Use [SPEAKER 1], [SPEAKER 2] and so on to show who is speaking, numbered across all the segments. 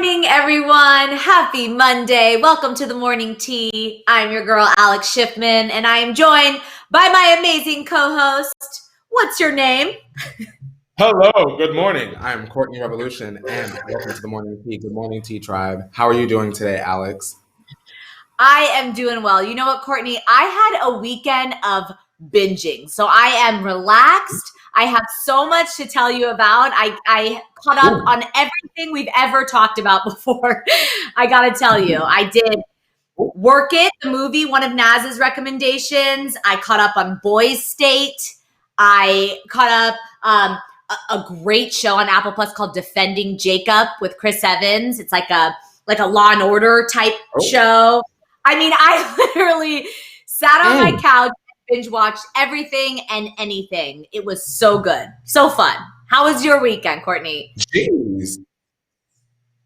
[SPEAKER 1] morning, everyone. Happy Monday. Welcome to the morning tea. I'm your girl, Alex Schiffman, and I am joined by my amazing co-host. What's your name?
[SPEAKER 2] Hello, good morning. I'm Courtney Revolution, and welcome to the morning tea. Good morning, tea tribe. How are you doing today, Alex?
[SPEAKER 1] I am doing well. You know what, Courtney? I had a weekend of binging, so I am relaxed. I have so much to tell you about. I caught up on everything we've ever talked about before. I gotta tell you, I did Work It, the movie, one of Naz's recommendations. I caught up on Boys State. I caught up a great show on Apple Plus called Defending Jacob with Chris Evans. It's like a Law and Order type show. I mean, I literally sat on my couch, binge watched everything and anything. It was so good. So fun. How was your weekend, Courtney?
[SPEAKER 2] Jeez.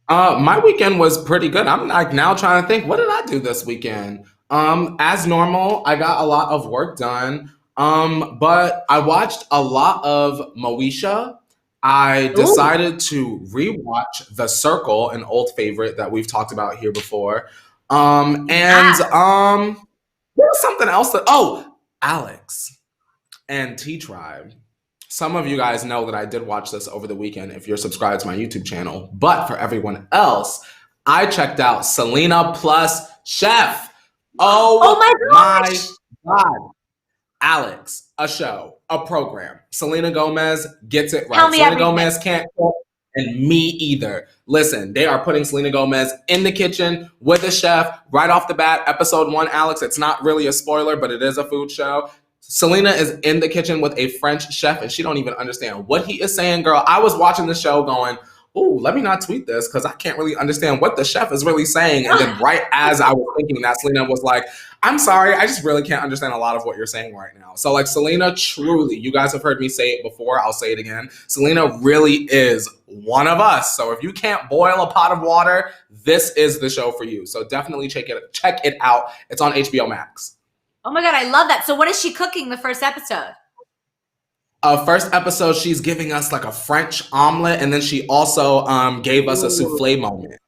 [SPEAKER 2] My weekend was pretty good. I'm like now trying to think, what did I do this weekend? As normal, I got a lot of work done. But I watched a lot of Moesha. I decided to rewatch The Circle, an old favorite that we've talked about here before. There was something else Alex and Tea Tribe. Some of you guys know that I did watch this over the weekend if you're subscribed to my YouTube channel. But for everyone else, I checked out Selena plus Chef. Oh my God. Alex, a show, a program. Selena Gomez gets it right. Selena Gomez can't cook, and me either. Listen, they are putting Selena Gomez in the kitchen with a chef right off the bat. Episode 1, Alex, it's not really a spoiler, but it is a food show. Selena is in the kitchen with a French chef, and she don't even understand what he is saying, girl. I was watching the show going, ooh, let me not tweet this because I can't really understand what the chef is really saying. And then right as I was thinking that, Selena was like, I'm sorry, I just really can't understand a lot of what you're saying right now. So like Selena, truly, you guys have heard me say it before, I'll say it again. Selena really is one of us. So if you can't boil a pot of water, this is the show for you. So definitely check it out. It's on HBO Max.
[SPEAKER 1] Oh my God, I love that. So what is she cooking the first episode?
[SPEAKER 2] First episode, she's giving us like a French omelet, and then she also gave us a souffle moment.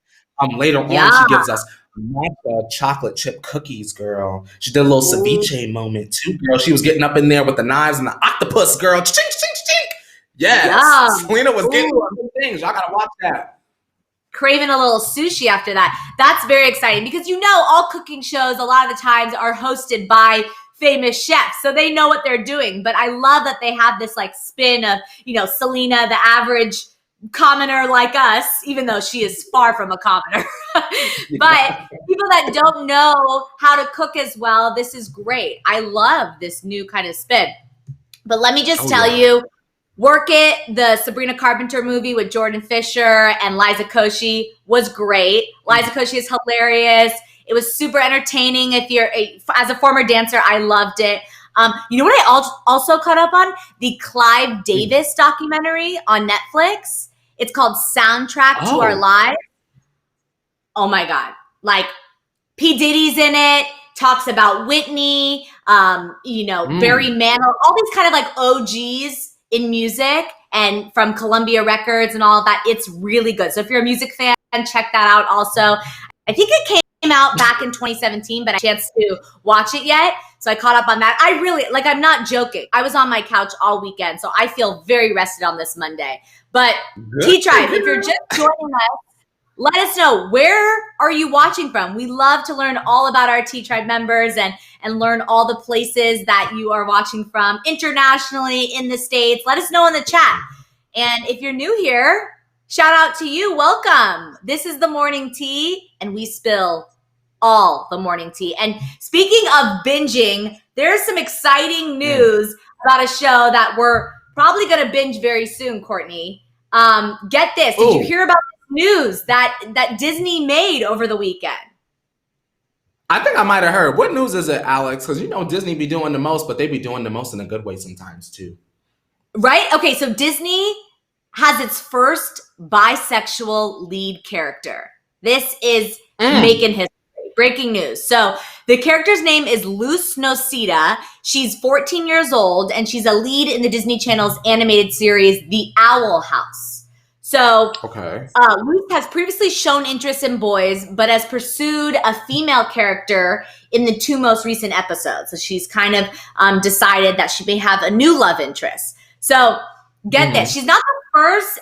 [SPEAKER 2] Later on, she gives us matcha chocolate chip cookies, girl. She did a little ceviche moment too, girl. She was getting up in there with the knives and the octopus, girl. Chink, chink, chink. Yes, Selena was getting some things. Y'all gotta watch that.
[SPEAKER 1] Craving a little sushi after that. That's very exciting because all cooking shows a lot of the times are hosted by famous chefs, so they know what they're doing. But I love that they have this like spin of, Selena, the average commoner like us, even though she is far from a commoner. But people that don't know how to cook as well, this is great. I love this new kind of spin. But let me just tell you, Work It, the Sabrina Carpenter movie with Jordan Fisher and Liza Koshy was great. Liza Koshy is hilarious. It was super entertaining. As a former dancer, I loved it. You know what I also caught up on? The Clive Davis documentary on Netflix. It's called Soundtrack to Our Lives. Oh my God. Like P. Diddy's in it, talks about Whitney, Barry Manilow, all these kind of like OGs in music and from Columbia Records and all of that. It's really good. So if you're a music fan, check that out also. I think it came out back in 2017, but I had a chance to watch it yet. So I caught up on that. I really, I'm not joking. I was on my couch all weekend, so I feel very rested on this Monday. But Tea Tribe, if you're just joining us, let us know, where are you watching from? We love to learn all about our Tea Tribe members and learn all the places that you are watching from internationally, in the States. Let us know in the chat. And if you're new here, shout out to you. Welcome. This is the morning tea, and we spill all the morning tea. And speaking of binging, there's some exciting news about a show that we're probably going to binge very soon, Courtney. Get this. Did you hear about this news that Disney made over the weekend?
[SPEAKER 2] I think I might have heard. What news is it, Alex? Because Disney be doing the most, but they be doing the most in a good way sometimes too. Right?
[SPEAKER 1] Okay, so Disney has its first bisexual lead character. This is making history. Breaking news. So the character's name is Luz Nocita. She's 14 years old, and she's a lead in the Disney Channel's animated series, The Owl House. So
[SPEAKER 2] Okay.
[SPEAKER 1] Ruth has previously shown interest in boys, but has pursued a female character in the 2 most recent episodes. So she's kind of decided that she may have a new love interest. So get this, she's not the first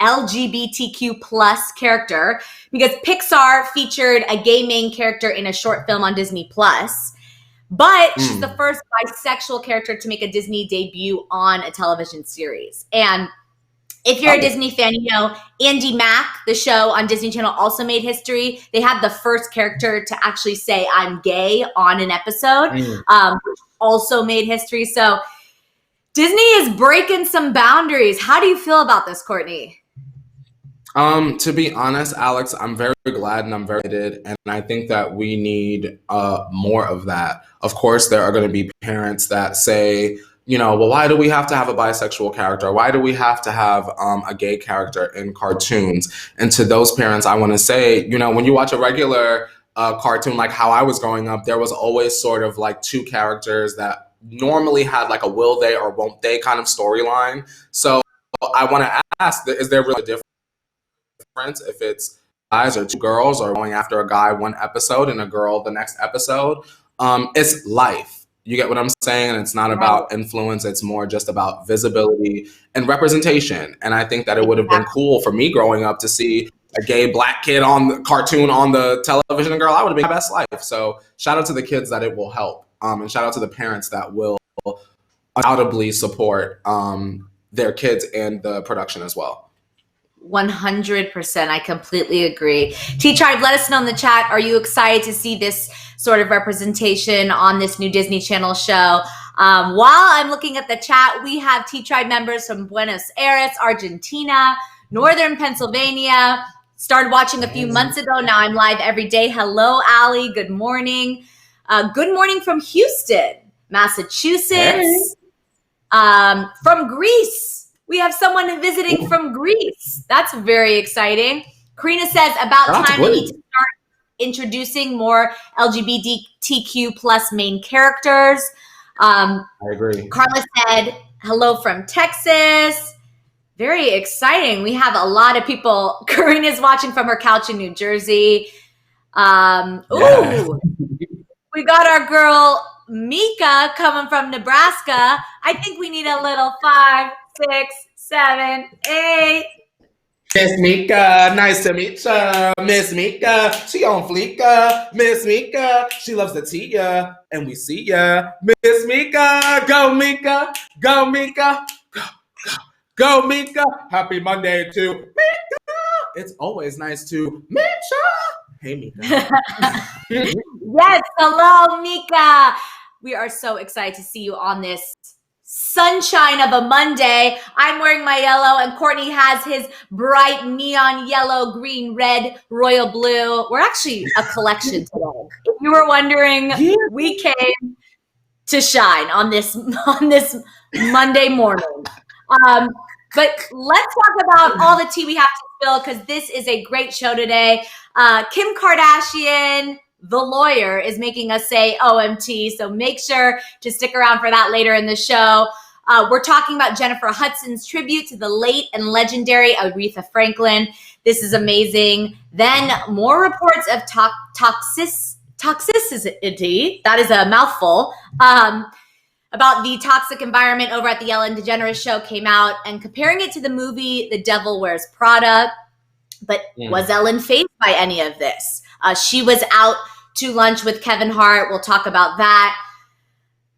[SPEAKER 1] LGBTQ plus character, because Pixar featured a gay main character in a short film on Disney Plus. But she's the first bisexual character to make a Disney debut on a television series. And if you're a Disney fan, you know Andy Mack, the show on Disney Channel, also made history. They had the first character to actually say "I'm gay" on an episode, which also made history. So Disney is breaking some boundaries. How do you feel about this, Courtney?
[SPEAKER 2] To be honest, Alex, I'm very glad and I'm very excited, and I think that we need more of that. Of course, there are going to be parents that say, you know, well, why do we have to have a bisexual character? Why do we have to have a gay character in cartoons? And to those parents, I want to say, you know, when you watch a regular cartoon, like how I was growing up, there was always sort of like 2 characters that normally had like a will they or won't they kind of storyline. So I want to ask, is there really a difference if it's guys or 2 girls, or going after a guy one episode and a girl the next episode? It's life. You get what I'm saying? And it's not about influence. It's more just about visibility and representation. And I think that it would have been cool for me growing up to see a gay black kid on the cartoon on the television, and girl, I would have been my best life. So shout out to the kids that it will help. And shout out to the parents that will undoubtedly support their kids and the production as well.
[SPEAKER 1] 100%. I completely agree. T-Tribe, let us know in the chat. Are you excited to see this sort of representation on this new Disney Channel show? While I'm looking at the chat, we have T-Tribe members from Buenos Aires, Argentina, Northern Pennsylvania. Started watching a few months ago. Now I'm live every day. Hello, Allie. Good morning. Good morning from Houston, Massachusetts. From Greece. We have someone visiting from Greece. That's very exciting. Karina says, about time we need to start introducing more LGBTQ plus main characters.
[SPEAKER 2] I agree.
[SPEAKER 1] Carla said, hello from Texas. Very exciting. We have a lot of people. Karina's watching from her couch in New Jersey. Ooh, we got our girl Mika coming from Nebraska. I think we need a little 5, 6, 7, 8.
[SPEAKER 2] Miss Mika, nice to meet ya. Miss Mika, she on fleeka. Miss Mika, she loves the tea and we see ya. Miss Mika, go Mika, go Mika, go Mika. Happy Monday to Mika. It's always nice to meet ya. Hey Mika.
[SPEAKER 1] Yes, hello Mika. We are so excited to see you on this sunshine of a Monday. I'm wearing my yellow and Courtney has his bright neon yellow, green, red, royal blue. We're actually a collection today. If you were wondering, we came to shine on this Monday morning. But let's talk about all the tea we have to spill, because this is a great show today. Kim Kardashian, the lawyer, is making us say OMT, so make sure to stick around for that later in the show. We're talking about Jennifer Hudson's tribute to the late and legendary Aretha Franklin. This is amazing. Then more reports of toxicity, that is a mouthful, about the toxic environment over at the Ellen DeGeneres show came out, and comparing it to the movie The Devil Wears Prada. But was Ellen fazed by any of this? She was out to lunch with Kevin Hart. We'll talk about that.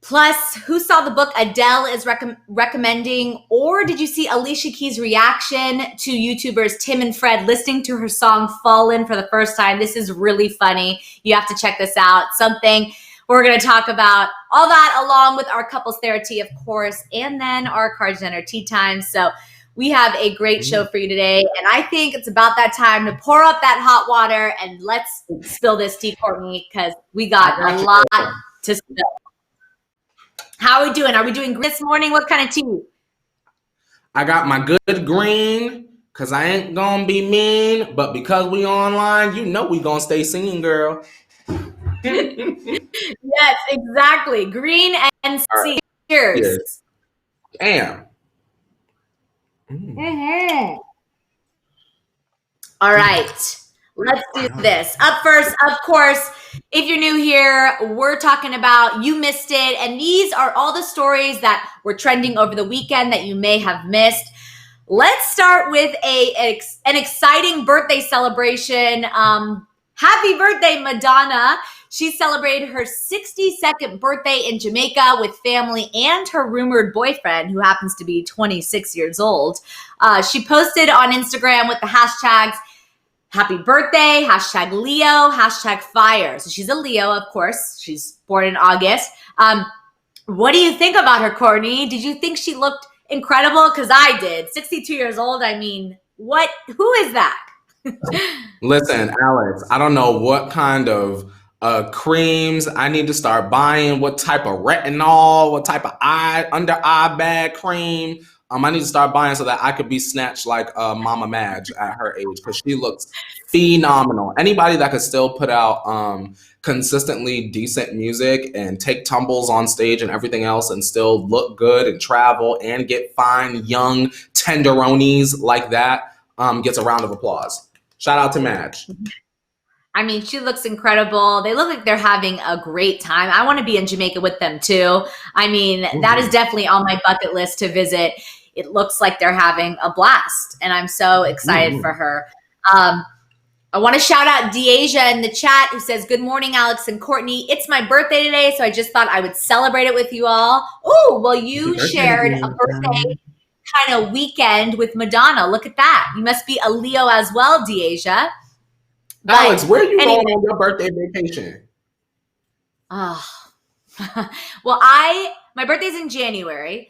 [SPEAKER 1] Plus, who saw the book Adele is recommending? Or did you see Alicia Keys' reaction to YouTubers Tim and Fred listening to her song Fallen for the first time? This is really funny. You have to check this out. Something we're going to talk about. All that along with our couples Thera-Tea, of course, and then our Kardashian or Tea Time. So we have a great show for you today, and I think it's about that time to pour up that hot water and let's spill this tea, Courtney, because we got a lot to spill. How are we doing? Are we doing this morning? What kind of tea?
[SPEAKER 2] I got my good green, because I ain't going to be mean, but because we online, you know we going to stay singing, girl.
[SPEAKER 1] Yes, exactly. Green and C. Cheers.
[SPEAKER 2] Damn.
[SPEAKER 1] Mm-hmm. All right. Let's do this. Up first, of course, if you're new here, we're talking about You Missed It. And these are all the stories that were trending over the weekend that you may have missed. Let's start with an exciting birthday celebration. Happy birthday, Madonna. She celebrated her 62nd birthday in Jamaica with family and her rumored boyfriend, who happens to be 26 years old. She posted on Instagram with the hashtags happy birthday, hashtag Leo, hashtag fire. So she's a Leo, of course. She's born in August. What do you think about her, Courtney? Did you think she looked incredible? Because I did. 62 years old. I mean, what? Who is that?
[SPEAKER 2] Listen, Alex, I don't know what kind of creams I need to start buying, what type of retinol, what type of under eye bag cream. I need to start buying so that I could be snatched like Mama Madge at her age, because she looks phenomenal. Anybody that could still put out consistently decent music and take tumbles on stage and everything else and still look good and travel and get fine young tenderonis like that gets a round of applause. Shout out to Madge.
[SPEAKER 1] I mean, she looks incredible. They look like they're having a great time. I want to be in Jamaica with them too. I mean, that is definitely on my bucket list to visit. It looks like they're having a blast, and I'm so excited for her. I want to shout out Deasia in the chat, who says, good morning, Alex and Courtney. It's my birthday today, so I just thought I would celebrate it with you all. Oh, well, you shared a birthday kind of weekend with Madonna. Look at that. You must be a Leo as well, Deasia.
[SPEAKER 2] Alex, where are you going on your birthday vacation?
[SPEAKER 1] Oh. Well, my birthday's in January.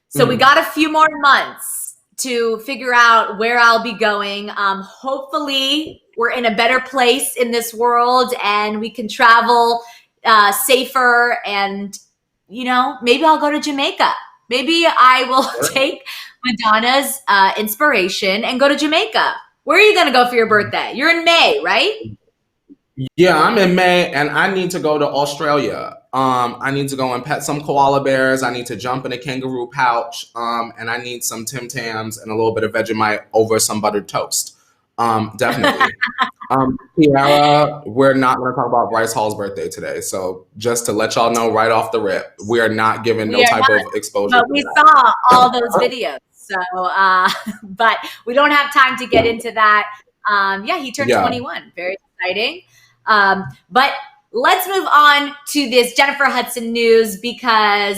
[SPEAKER 1] So we got a few more months to figure out where I'll be going. Hopefully we're in a better place in this world and we can travel safer, and, maybe I'll go to Jamaica. Maybe I will take Madonna's inspiration and go to Jamaica. Where are you going to go for your birthday? You're in May, right?
[SPEAKER 2] Yeah, I'm in May, and I need to go to Australia. I need to go and pet some koala bears. I need to jump in a kangaroo pouch, and I need some Tim Tams and a little bit of Vegemite over some buttered toast. Definitely. Tiara, we're not going to talk about Bryce Hall's birthday today. So just to let y'all know right off the rip, we are not giving no type of exposure.
[SPEAKER 1] But we saw all those videos. So, but we don't have time to get into that. He turned 21. Very exciting. But let's move on to this Jennifer Hudson news, because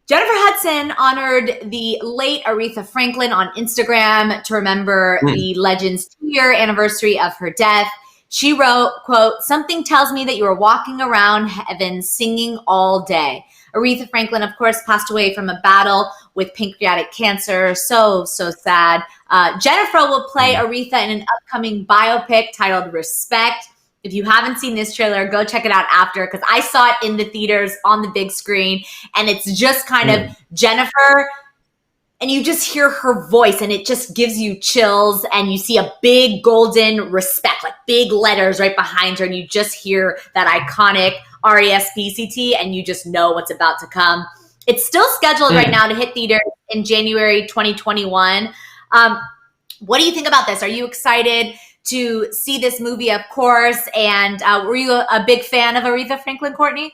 [SPEAKER 1] Jennifer Hudson honored the late Aretha Franklin on Instagram to remember the legend's 2-year anniversary of her death. She wrote, quote, something tells me that you are walking around heaven singing all day. Aretha Franklin, of course, passed away from a battle with pancreatic cancer. So sad. Jennifer will play Aretha in an upcoming biopic titled Respect. If you haven't seen this trailer, go check it out after, because I saw it in the theaters on the big screen, and it's just kind of Jennifer, and you just hear her voice, and it just gives you chills, and you see a big golden respect, like big letters right behind her, and you just hear that iconic RESPCT, and you just know what's about to come. It's still scheduled right now to hit theaters in January 2021. What do you think about this? Are you excited to see this movie, of course? And were you a big fan of Aretha Franklin, Courtney?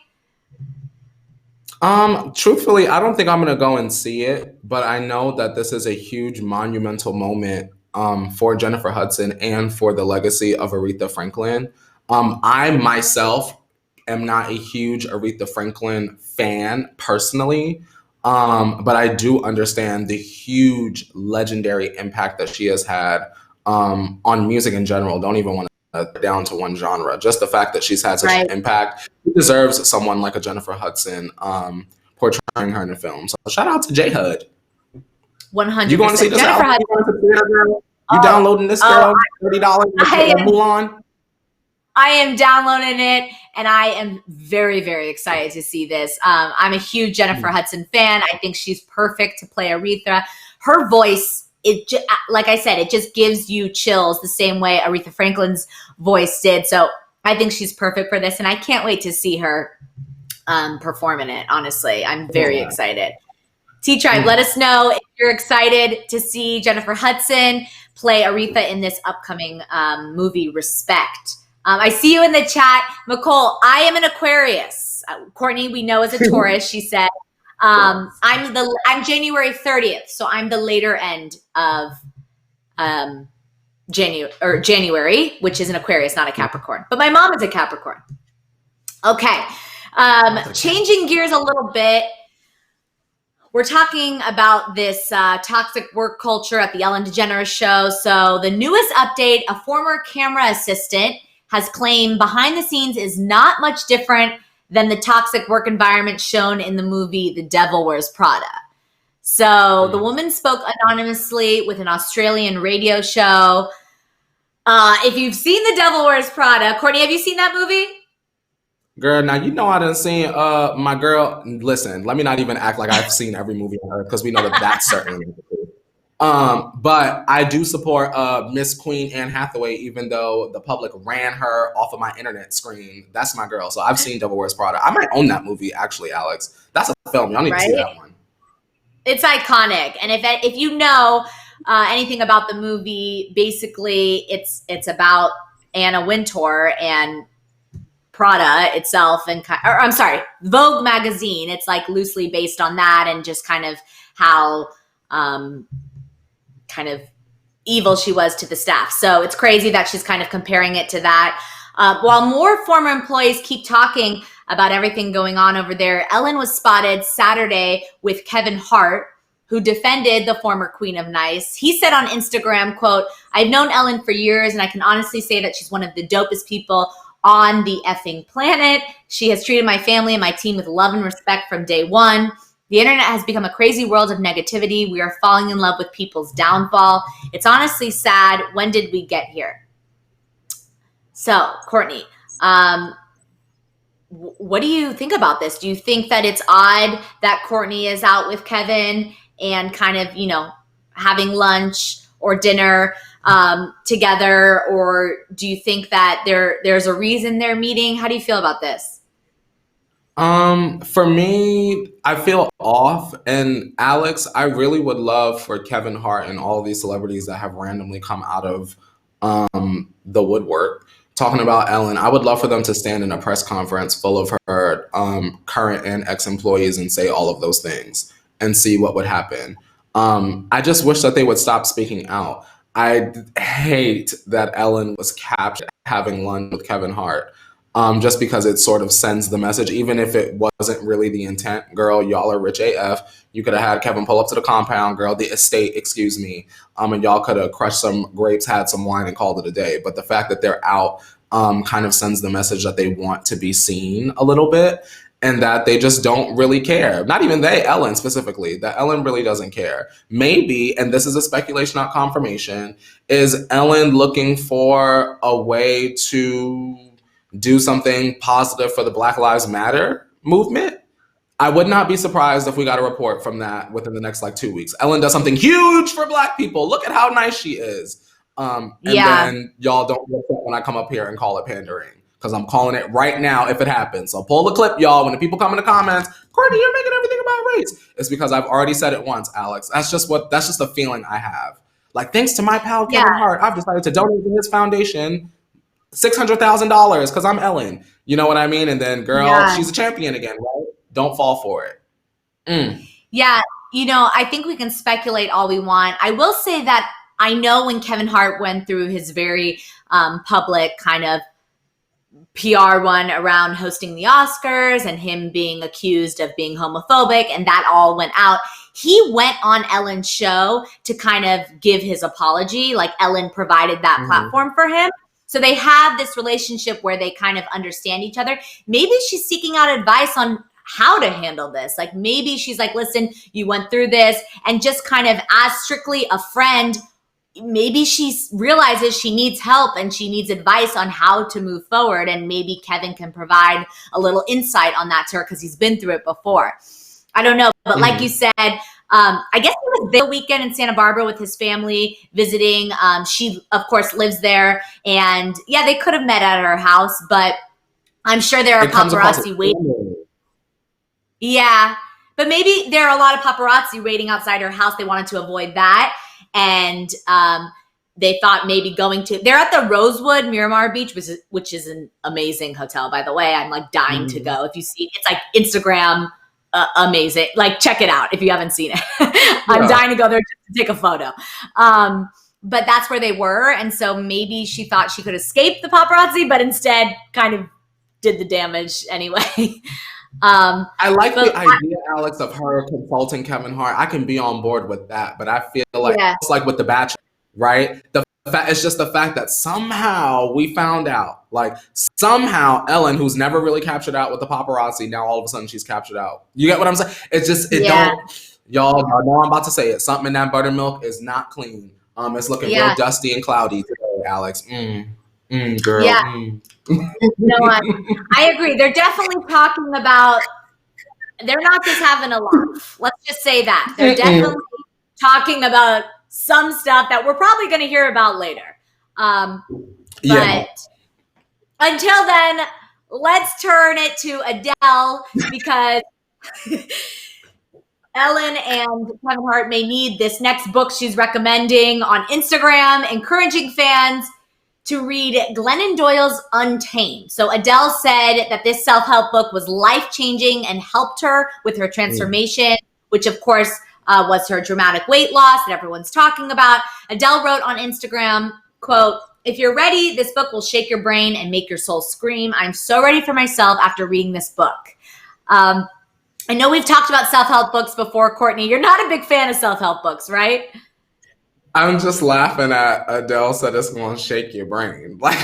[SPEAKER 2] Truthfully, I don't think I'm gonna go and see it, but I know that this is a huge monumental moment for Jennifer Hudson and for the legacy of Aretha Franklin. I myself am not a huge Aretha Franklin fan personally, but I do understand the huge legendary impact that she has had on music in general. Don't even want to down to one genre. Just the fact that she's had such an impact, she deserves someone like a Jennifer Hudson portraying her in a film. So shout out to J Hud.
[SPEAKER 1] 100%.
[SPEAKER 2] You going to see this
[SPEAKER 1] Jennifer
[SPEAKER 2] album? You downloading this girl? $30 Mulan?
[SPEAKER 1] I am downloading it, and I am very, very excited to see this. I'm a huge Jennifer Hudson fan. I think she's perfect to play Aretha. Her voice, like I said, it just gives you chills the same way Aretha Franklin's voice did. So I think she's perfect for this, and I can't wait to see her perform in it, honestly. I'm very excited. T-Tribe, let us know if you're excited to see Jennifer Hudson play Aretha in this upcoming movie, Respect. I see you in the chat. McCole, I am an Aquarius. Courtney, we know, is a Taurus, she said. I'm January 30th, so I'm the later end of January, which is an Aquarius, not a Capricorn. But my mom is a Capricorn. Okay. Changing gears a little bit. We're talking about this toxic work culture at the Ellen DeGeneres show. So the newest update, a former camera assistant has claimed behind the scenes is not much different than the toxic work environment shown in the movie The Devil Wears Prada. So the woman spoke anonymously with an Australian radio show. If you've seen The Devil Wears Prada, Courtney, have you seen that movie?
[SPEAKER 2] Girl, now you know I done seen my girl. Listen, let me not even act like I've seen every movie on Earth because we know that that's certainly the truth. But I do support Miss Queen Anne Hathaway, even though the public ran her off of my internet screen. That's my girl. So I've seen Devil Wears Prada. I might own that movie, actually, Alex. That's a film. Y'all need to see that one.
[SPEAKER 1] It's iconic. And if you know anything about the movie, basically it's about Anna Wintour and Prada itself, Vogue magazine. It's like loosely based on that, and just kind of how kind of evil she was to the staff. So it's crazy that she's kind of comparing it to that. While more former employees keep talking about everything going on over there, Ellen was spotted Saturday with Kevin Hart, who defended the former Queen of Nice. He said on Instagram, quote, "I've known Ellen for years, and I can honestly say that she's one of the dopest people on the effing planet. She has treated my family and my team with love and respect from day one. The internet has become a crazy world of negativity. We are falling in love with people's downfall. It's honestly sad. When did we get here?" So, Courtney, what do you think about this? Do you think that it's odd that Courtney is out with Kevin and kind of, having lunch or dinner together, or do you think that there's a reason they're meeting? How do you feel about this?
[SPEAKER 2] For me, I feel off. And Alex, I really would love for Kevin Hart and all of these celebrities that have randomly come out of the woodwork talking about Ellen. I would love for them to stand in a press conference full of her current and ex-employees and say all of those things and see what would happen. I just wish that they would stop speaking out. I hate that Ellen was captured having lunch with Kevin Hart, just because it sort of sends the message, even if it wasn't really the intent. Girl, y'all are rich AF. You could have had Kevin pull up to the compound, girl, the estate, excuse me, and y'all could have crushed some grapes, had some wine, and called it a day. But the fact that they're out kind of sends the message that they want to be seen a little bit, and that they just don't really care. Not even they, Ellen specifically, that Ellen really doesn't care. Maybe, and this is a speculation, not confirmation, is Ellen looking for a way to do something positive for the Black Lives Matter movement? I would not be surprised if we got a report from that within the next 2 weeks. Ellen does something huge for Black people. Look at how nice she is. Then y'all don't look when I come up here and call it pandering, because I'm calling it right now if it happens. So pull the clip, y'all. When the people come in the comments, Courtney, you're making everything about race. It's because I've already said it once, Alex. That's just the feeling I have. Thanks to my pal Kevin Hart, I've decided to donate to his foundation $600,000 because I'm Ellen. You know what I mean? And then, girl, she's a champion again, right? Don't fall for it.
[SPEAKER 1] Yeah, I think we can speculate all we want. I will say that I know when Kevin Hart went through his very public kind of PR one around hosting the Oscars and him being accused of being homophobic, and that all went out, he went on Ellen's show to kind of give his apology. Ellen provided that platform for him. So they have this relationship where they kind of understand each other. Maybe she's seeking out advice on how to handle this. Maybe she's like, listen, you went through this, and just kind of as strictly a friend, maybe she realizes she needs help and she needs advice on how to move forward. And maybe Kevin can provide a little insight on that to her because he's been through it before. I don't know. But like you said, I guess he was there weekend in Santa Barbara with his family visiting. She, of course, lives there. And yeah, they could have met at her house, but I'm sure there are paparazzi waiting. Yeah. But maybe there are a lot of paparazzi waiting outside her house. They wanted to avoid that. And they thought maybe they're at the Rosewood Miramar Beach, which is an amazing hotel, by the way. I'm like dying to go. If you see, it's like Instagram amazing. Like, check it out if you haven't seen it. I'm dying to go there just to take a photo. But that's where they were. And so maybe she thought she could escape the paparazzi, but instead kind of did the damage anyway.
[SPEAKER 2] I like the idea, Alex, of her consulting Kevin Hart. I can be on board with that, but I feel like it's like with The Bachelor, right? It's just the fact that somehow we found out, like somehow Ellen, who's never really captured out with the paparazzi, now all of a sudden she's captured out. You get what I'm saying? It's just y'all know I'm about to say it. Something in that buttermilk is not clean. It's looking real dusty and cloudy today, Alex. Girl.
[SPEAKER 1] Yeah. No, I agree. They're definitely talking about, they're not just having a laugh. Let's just say that. They're definitely talking about some stuff that we're probably going to hear about later. But until then, let's turn it to Adele, because Ellen and Kevin Hart may need this next book she's recommending on Instagram, encouraging fans to read Glennon Doyle's Untamed. So Adele said that this self-help book was life-changing and helped her with her transformation, which of course was her dramatic weight loss that everyone's talking about. Adele wrote on Instagram, quote, "If you're ready, this book will shake your brain and make your soul scream. I'm so ready for myself after reading this book." I know we've talked about self-help books before, Courtney. You're not a big fan of self-help books, right?
[SPEAKER 2] I'm just laughing at Adele said it's going to shake your brain. Like,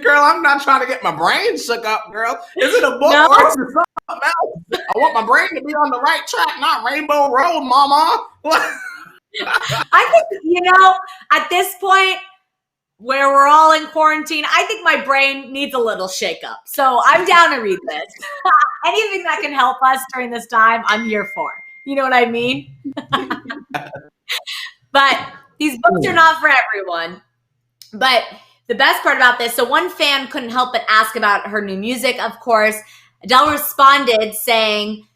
[SPEAKER 2] girl, I'm not trying to get my brain shook up, girl. Is it a book or is it something else? I want my brain to be on the right track, not Rainbow Road, mama.
[SPEAKER 1] I think, at this point where we're all in quarantine, I think my brain needs a little shake up. So I'm down to read this. Anything that can help us during this time, I'm here for. You know what I mean? But these books are not for everyone. But the best part about this, so one fan couldn't help but ask about her new music, of course. Adele responded saying,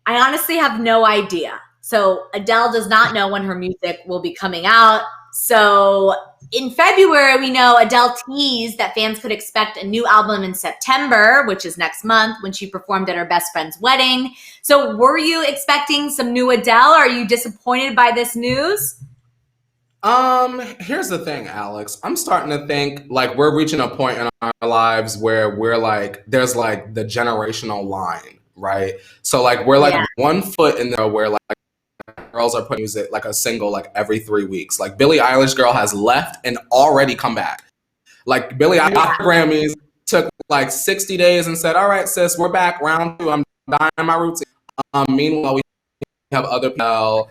[SPEAKER 1] "I honestly have no idea." So Adele does not know when her music will be coming out. So in February, we know Adele teased that fans could expect a new album in September, which is next month, when she performed at her best friend's wedding. So were you expecting some new Adele? Are you disappointed by this news?
[SPEAKER 2] Here's the thing, Alex. I'm starting to think like we're reaching a point in our lives where we're like, there's like the generational line, right? So like we're like 1 foot in there where like girls are putting music like a single like every 3 weeks. Like Billie Eilish girl has left and already come back. Like Billie Eilish Grammys took like 60 days and said, "All right, sis, we're back, round 2. I'm dying my routine." Meanwhile, we have other people,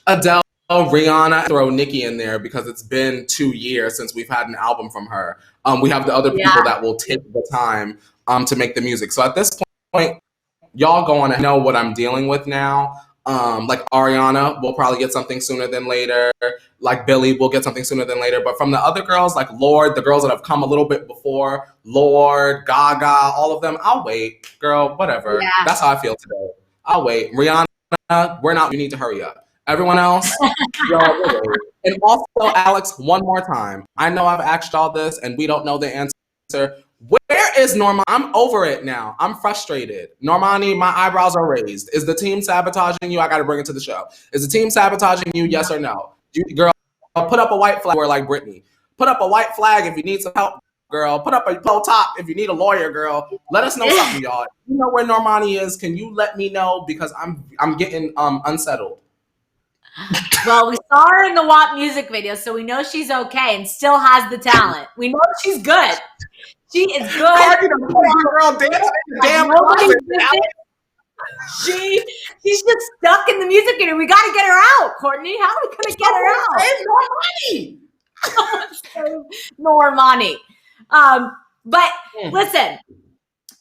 [SPEAKER 2] Adele, Rihanna, throw Nicki in there because it's been 2 years since we've had an album from her. We have the other people that will take the time to make the music. So at this point, y'all going to know what I'm dealing with now. Like Ariana will probably get something sooner than later. Like Billie will get something sooner than later. But from the other girls, like Lorde, the girls that have come a little bit before, Lorde, Gaga, all of them, I'll wait. Girl, whatever. Yeah. That's how I feel today. I'll wait. Rihanna, you need to hurry up. Everyone else, y'all wait. And also, Alex, one more time. I know I've asked all this and we don't know the answer. Where is Normani? I'm over it now. I'm frustrated. Normani, my eyebrows are raised. Is the team sabotaging you? I got to bring it to the show. Is the team sabotaging you? Yes or no? Girl, put up a white flag like Britney. Put up a white flag if you need some help, girl. Put up a low top if you need a lawyer, girl. Let us know something, y'all. You know where Normani is? Can you let me know? Because I'm getting unsettled.
[SPEAKER 1] Well, we saw her in the WAP music video, so we know she's okay and still has the talent. We know she's good. She is good. She's just stuck in the music video. We got to get her out, Courtney. How are we going to get her out? Normani. But listen,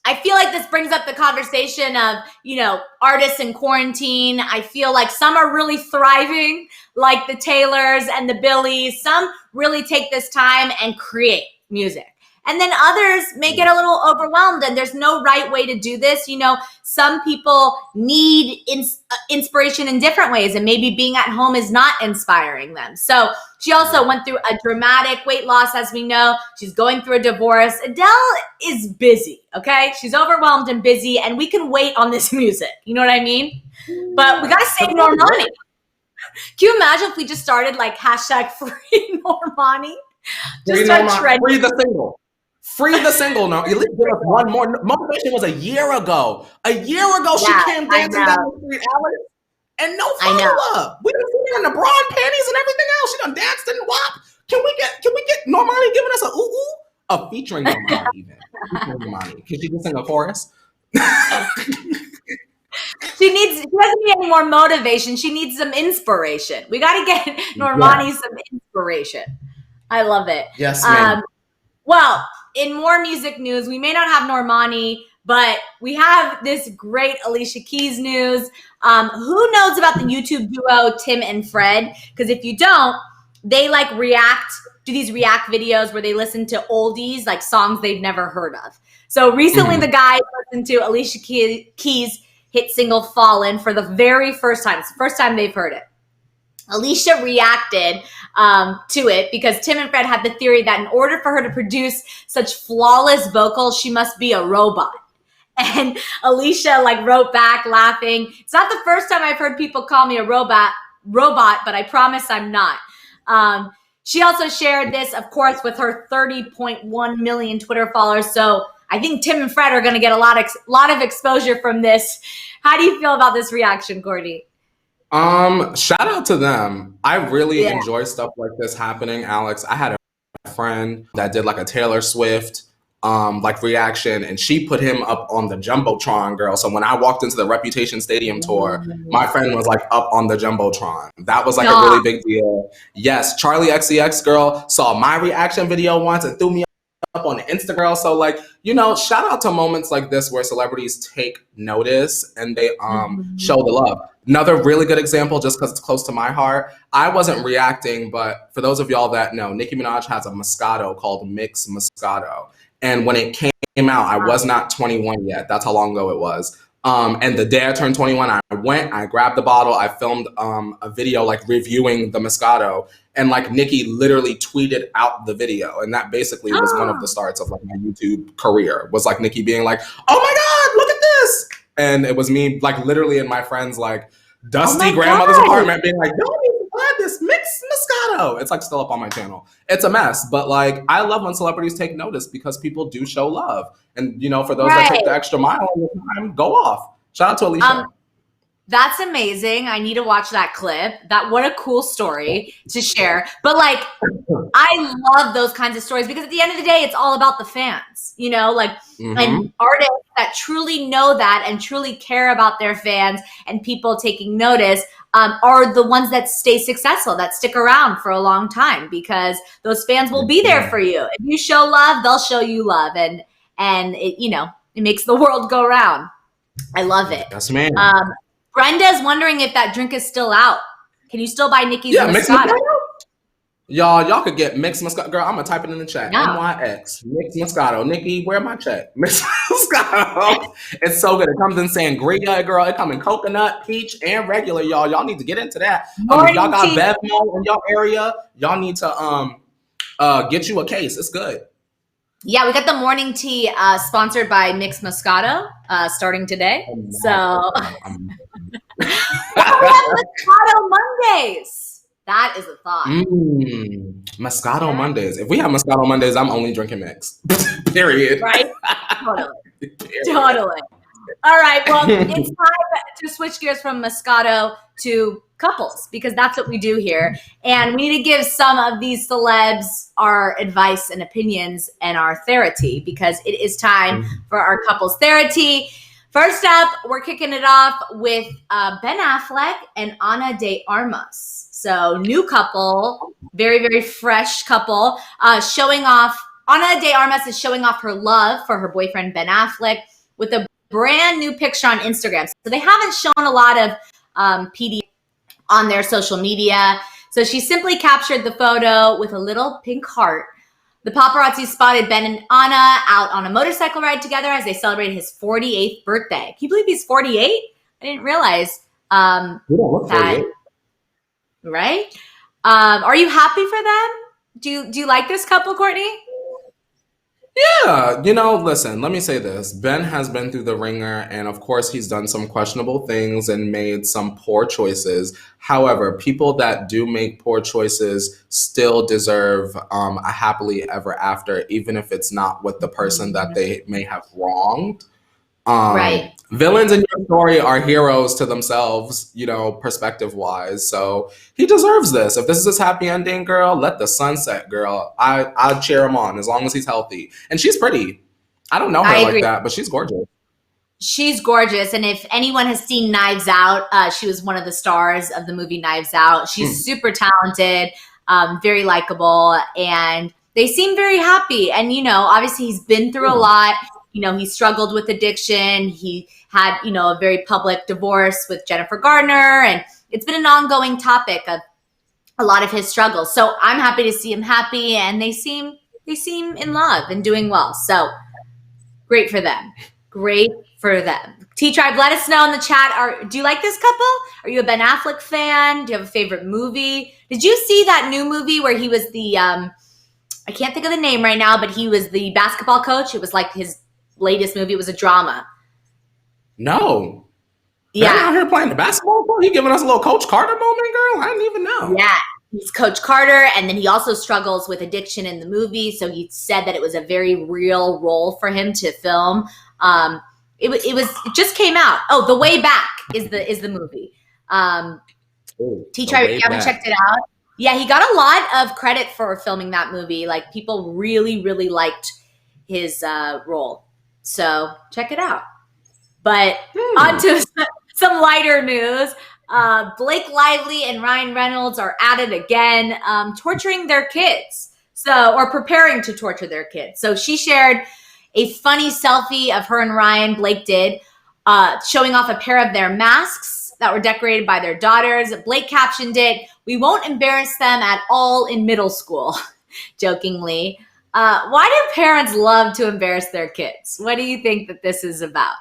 [SPEAKER 1] I feel like this brings up the conversation of, artists in quarantine. I feel like some are really thriving, like the Taylors and the Billies. Some really take this time and create music. And then others may get a little overwhelmed, and there's no right way to do this. You know, some people need inspiration in different ways, and maybe being at home is not inspiring them. So she also went through a dramatic weight loss, as we know. She's going through a divorce. Adele is busy, okay? She's overwhelmed and busy, and we can wait on this music. You know what I mean? But we got to save Normani. Can you imagine if we just started like hashtag free Normani? Just start trending.
[SPEAKER 2] Free the single. Free the single. No, at least give us one more. Motivation was a year ago. A year ago, she came dancing down the street, Alex, and no follow-up. We done seen her in the bra and panties and everything else. She done danced and wop. Can we get Normani giving us a ooh-ooh? A featuring Normani even. Featuring Normani. Can she just sing a chorus?
[SPEAKER 1] She doesn't need any more motivation. She needs some inspiration. We got to get Normani some inspiration. I love it.
[SPEAKER 2] Yes, ma'am.
[SPEAKER 1] Well, in more music news, we may not have Normani, but we have this great Alicia Keys news. Who knows about the YouTube duo Tim and Fred? Because if you don't, they like do these react videos where they listen to oldies, like songs they've never heard of. So recently the guys listened to Alicia Keys' hit single Fallen for the very first time. It's the first time they've heard it. Alicia reacted to it because Tim and Fred had the theory that in order for her to produce such flawless vocals, she must be a robot. And Alicia wrote back laughing, "It's not the first time I've heard people call me a robot, but I promise I'm not." She also shared this, of course, with her 30.1 million Twitter followers. So I think Tim and Fred are going to get a lot of exposure from this. How do you feel about this reaction, Courtney?
[SPEAKER 2] Shout out to them. I really enjoy stuff like this happening, Alex. I had a friend that did like a Taylor Swift reaction, and she put him up on the Jumbotron, girl. So when I walked into the Reputation Stadium tour, my friend was like up on the Jumbotron. That was like a really big deal. Yes, Charlie XCX girl saw my reaction video once and threw me up on the Instagram. So shout out to moments like this where celebrities take notice and they show the love. Another really good example, just because it's close to my heart, I wasn't reacting, but for those of y'all that know, Nicki Minaj has a Moscato called Mix Moscato. And when it came out, I was not 21 yet. That's how long ago it was. And the day I turned 21, I grabbed the bottle, I filmed a video reviewing the Moscato, and Nicki literally tweeted out the video. And that basically was one of the starts of my YouTube career, was Nicki being like, "Oh my God, look at this." And it was me literally in my friends dusty grandmother's apartment being like, "Don't even buy this Mix Moscato." It's still up on my channel. It's a mess, but I love when celebrities take notice because people do show love. And for those that take the extra mile all the time, go off. Shout out to Alicia.
[SPEAKER 1] That's amazing. I need to watch that clip. What a cool story to share. But I love those kinds of stories because at the end of the day, it's all about the fans, and artists that truly know that and truly care about their fans and people taking notice are the ones that stay successful, that stick around for a long time because those fans will be there for you. If you show love, they'll show you love. And it, it makes the world go round. I love it.
[SPEAKER 2] Yes, ma'am.
[SPEAKER 1] Brenda's wondering if that drink is still out. Can you still buy Nicki's Moscato?
[SPEAKER 2] Y'all could get Mixed Moscato. Girl, I'm going to type it in the chat. MYX, Mixed Moscato. Nicki, where my check? Mixed Moscato. It's so good. It comes in sangria, girl. It comes in coconut, peach, and regular, y'all. Y'all need to get into that. If y'all got Bevmo in y'all area, y'all need to get you a case. It's good.
[SPEAKER 1] Yeah, we got the morning tea sponsored by Mixed Moscato starting today. So we have Moscato Mondays. That is a thought.
[SPEAKER 2] Moscato Mondays. If we have Moscato Mondays, I'm only drinking mix. Period.
[SPEAKER 1] Right? Totally. All right. Well, it's time to switch gears from Moscato to couples because that's what we do here. And we need to give some of these celebs our advice and opinions and our Thera-Tea because it is time for our couples Thera-Tea. First up, we're kicking it off with Ben Affleck and Ana de Armas. So new couple, very, very fresh couple, showing off. Ana de Armas is showing off her love for her boyfriend, Ben Affleck, with a brand new picture on Instagram. So they haven't shown a lot of PD on their social media. So she simply captured the photo with a little pink heart. The paparazzi spotted Ben and Anna out on a motorcycle ride together as they celebrated his 48th birthday. Can you believe he's 48? I didn't realize
[SPEAKER 2] You don't look 48.
[SPEAKER 1] that. Right? Are you happy for them? Do you like this couple, Courtney?
[SPEAKER 2] Yeah, listen, let me say this. Ben has been through the ringer, and of course, he's done some questionable things and made some poor choices. However, people that do make poor choices still deserve a happily ever after, even if it's not with the person that they may have wronged.
[SPEAKER 1] Right.
[SPEAKER 2] Villains in your story are heroes to themselves, perspective wise. So he deserves this. If this is his happy ending, girl, let the sun set, girl. I'll cheer him on as long as he's healthy. And she's pretty. I don't know her like that, but she's gorgeous.
[SPEAKER 1] She's gorgeous. And if anyone has seen Knives Out, she was one of the stars of the movie Knives Out. She's super talented, very likable, and they seem very happy. And, obviously he's been through a lot. He struggled with addiction. He had, a very public divorce with Jennifer Gardner. And it's been an ongoing topic of a lot of his struggles. So I'm happy to see him happy. And they seem in love and doing well. So great for them. Great for them. T-Tribe, let us know in the chat. Do you like this couple? Are you a Ben Affleck fan? Do you have a favorite movie? Did you see that new movie where he was the, I can't think of the name right now, but he was the basketball coach? It was like his latest movie. It was a drama.
[SPEAKER 2] No.
[SPEAKER 1] Yeah.
[SPEAKER 2] Ben out here playing the basketball court? He giving us a little Coach Carter moment, girl? I didn't even know.
[SPEAKER 1] Yeah. He's Coach Carter, and then he also struggles with addiction in the movie. So he said that it was a very real role for him to film. It just came out. Oh, The Way Back is the movie. T-Tribe, if you haven't checked it out. Yeah, he got a lot of credit for filming that movie. Like, people really, really liked his role. So check it out. But on to some lighter news. Blake Lively and Ryan Reynolds are at it again, torturing their kids. Or preparing to torture their kids. So she shared a funny selfie of her and Ryan, Blake did, showing off a pair of their masks that were decorated by their daughters. Blake captioned it, "We won't embarrass them at all in middle school," jokingly. Why do parents love to embarrass their kids? What do you think that this is about?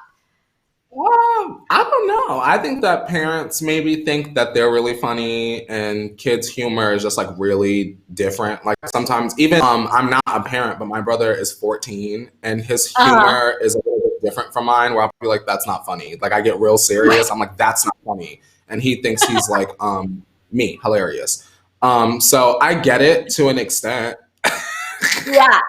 [SPEAKER 2] I don't know. I think that parents maybe think that they're really funny and kids' humor is just like really different. Like sometimes even I'm not a parent, but my brother is 14 and his humor is a little bit different from mine where I'll be like, that's not funny. Like I get real serious. I'm like, that's not funny. And he thinks he's like me, hilarious. So I get it to an extent.
[SPEAKER 1] Yeah.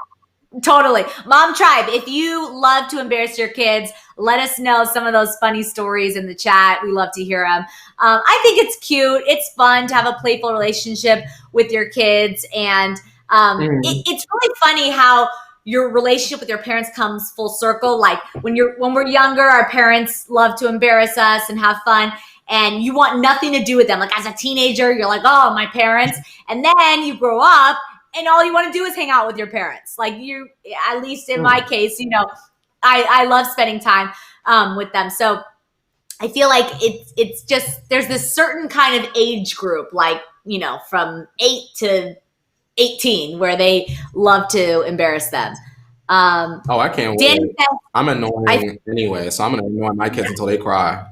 [SPEAKER 1] Totally. Mom Tribe, if you love to embarrass your kids, let us know some of those funny stories in the chat. We love to hear them. I think it's cute. It's fun to have a playful relationship with your kids. And it's really funny how your relationship with your parents comes full circle. Like when we're younger, our parents love to embarrass us and have fun. And you want nothing to do with them. Like as a teenager, you're like, oh, my parents. And then you grow up and all you want to do is hang out with your parents. Like you, at least in my case, I love spending time with them. So I feel like it's just, there's this certain kind of age group, like, from 8 to 18 where they love to embarrass them.
[SPEAKER 2] I can't wait. I'm annoying anyway, so I'm going to annoy my kids until they cry.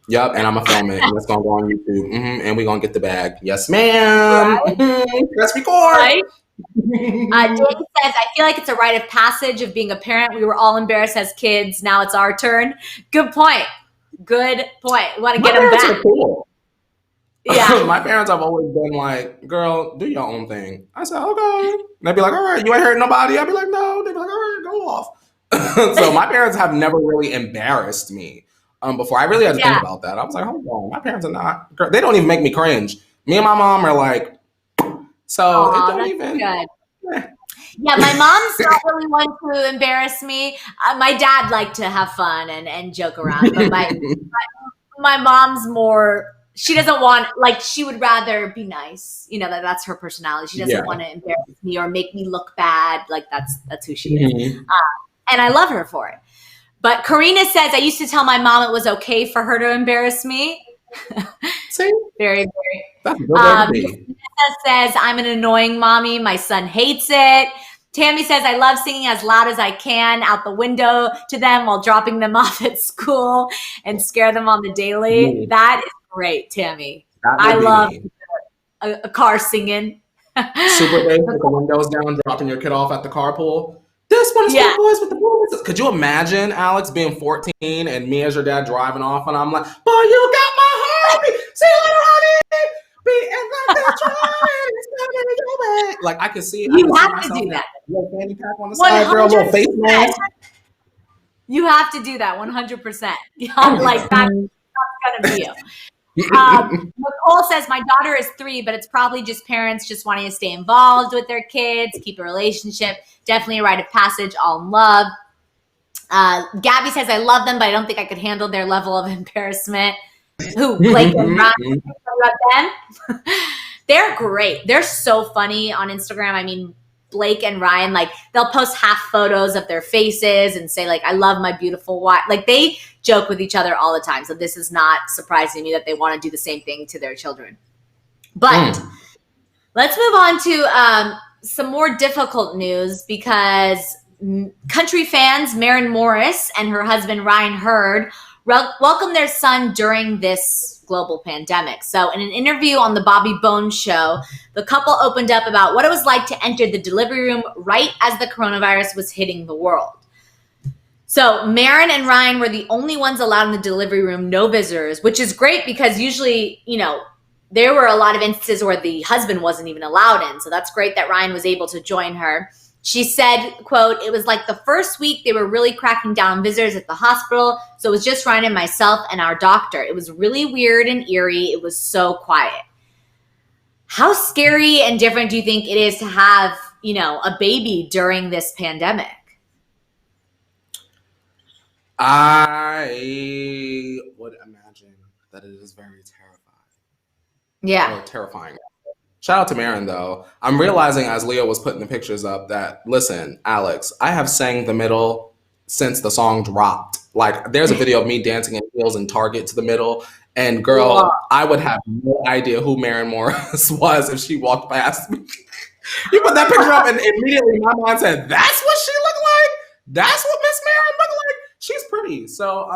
[SPEAKER 2] Yep, and I'm going to film it, and it's going to go on YouTube, and we're going to get the bag. Yes, ma'am.
[SPEAKER 1] Right.
[SPEAKER 2] Let's record. Right?
[SPEAKER 1] Danny says, I feel like it's a rite of passage of being a parent. We were all embarrassed as kids. Now it's our turn. Good point. Good point. We want to get them back.
[SPEAKER 2] Cool.
[SPEAKER 1] Yeah.
[SPEAKER 2] My parents have always been like, girl, do your own thing. I said, okay. And they'd be like, all right, you ain't hurt nobody. I'd be like, no. They'd be like, all right, go off. So my parents have never really embarrassed me. Before I really had to think about that. I was like, hold on, my parents are not, they don't even make me cringe. Me and my mom are like, so it don't even. Good.
[SPEAKER 1] Yeah, my mom's not really one to embarrass me. My dad liked to have fun and joke around, but my mom's more, she doesn't want, like, she would rather be nice. That's her personality. She doesn't want to embarrass me or make me look bad. Like that's who she is. And I love her for it. But Karina says, I used to tell my mom it was okay for her to embarrass me.
[SPEAKER 2] See?
[SPEAKER 1] Very, very. Vanessa says, I'm an annoying mommy. My son hates it. Tammy says, I love singing as loud as I can out the window to them while dropping them off at school and scare them on the daily. That is great, Tammy. I love a car singing.
[SPEAKER 2] Super bass with the windows down, dropping your kid off at the carpool. This one is for the boys with the boys. Could you imagine Alex being 14 and me as your dad driving off, and I'm like, boy, you got my heartbeat. See you later, honey. Beating like that. Like I could see.
[SPEAKER 1] You have to do that.
[SPEAKER 2] Little fanny pack on the side, girl. Little face mask.
[SPEAKER 1] You have to do that 100%. Like that's gonna be you. Nicole says, my daughter is 3, but it's probably just parents just wanting to stay involved with their kids, keep a relationship. Definitely a rite of passage, all in love. Gabby says, I love them, but I don't think I could handle their level of embarrassment. Who? Blake and Ryan? About them? They're great. They're so funny on Instagram. I mean, Blake and Ryan, like they'll post half photos of their faces and say like, I love my beautiful wife. Like they joke with each other all the time. So this is not surprising me that they want to do the same thing to their children. But let's move on to some more difficult news because country fans, Maren Morris and her husband, Ryan Hurd, welcomed their son during this global pandemic. So in an interview on the Bobby Bones show, the couple opened up about what it was like to enter the delivery room right as the coronavirus was hitting the world. So Maren and Ryan were the only ones allowed in the delivery room, no visitors, which is great because usually, you know, there were a lot of instances where the husband wasn't even allowed in. So that's great that Ryan was able to join her. She said, quote, it was like the first week they were really cracking down on visitors at the hospital. So it was just Ryan and myself and our doctor. It was really weird and eerie. It was so quiet. How scary and different do you think it is to have, you know, a baby during this pandemic?
[SPEAKER 2] I would imagine that it is very terrifying.
[SPEAKER 1] Yeah.
[SPEAKER 2] Or terrifying. Shout out to Maren, though. I'm realizing as Leo was putting the pictures up that, listen, Alex, I have sang The Middle since the song dropped. Like, there's a video of me dancing in heels in Target to The Middle. And, girl, I would have no idea who Maren Morris was if she walked past me. You put that picture up, and immediately my mind said, that's what she looked like? That's what Miss Maren looked like? She's pretty. So,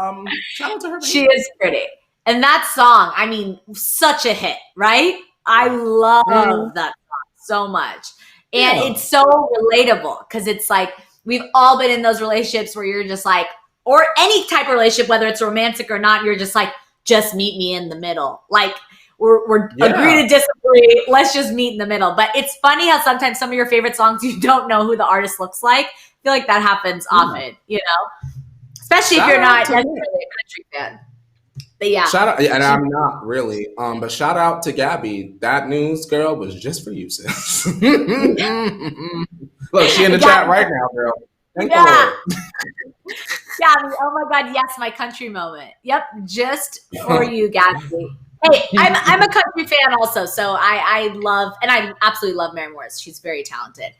[SPEAKER 2] shout out to her.
[SPEAKER 1] She is pretty. And that song, I mean, such a hit, right? I love that song so much. And it's so relatable because it's like we've all been in those relationships where you're just like, or any type of relationship, whether it's romantic or not, you're just like, just meet me in the middle. Like we're agree to disagree. Let's just meet in the middle. But it's funny how sometimes some of your favorite songs, you don't know who the artist looks like. I feel like that happens often, you know, especially if you're not necessarily a country fan. But yeah.
[SPEAKER 2] Shout out, and I'm not really, but shout out to Gabby. That news, girl, was just for you, sis. Look, she in the chat right now, girl. Thank you, Lord.
[SPEAKER 1] Gabby, oh my God, yes, my country moment. Yep, just for you, Gabby. Hey, I'm a country fan also, so I love, and I absolutely love Maren Morris. She's very talented.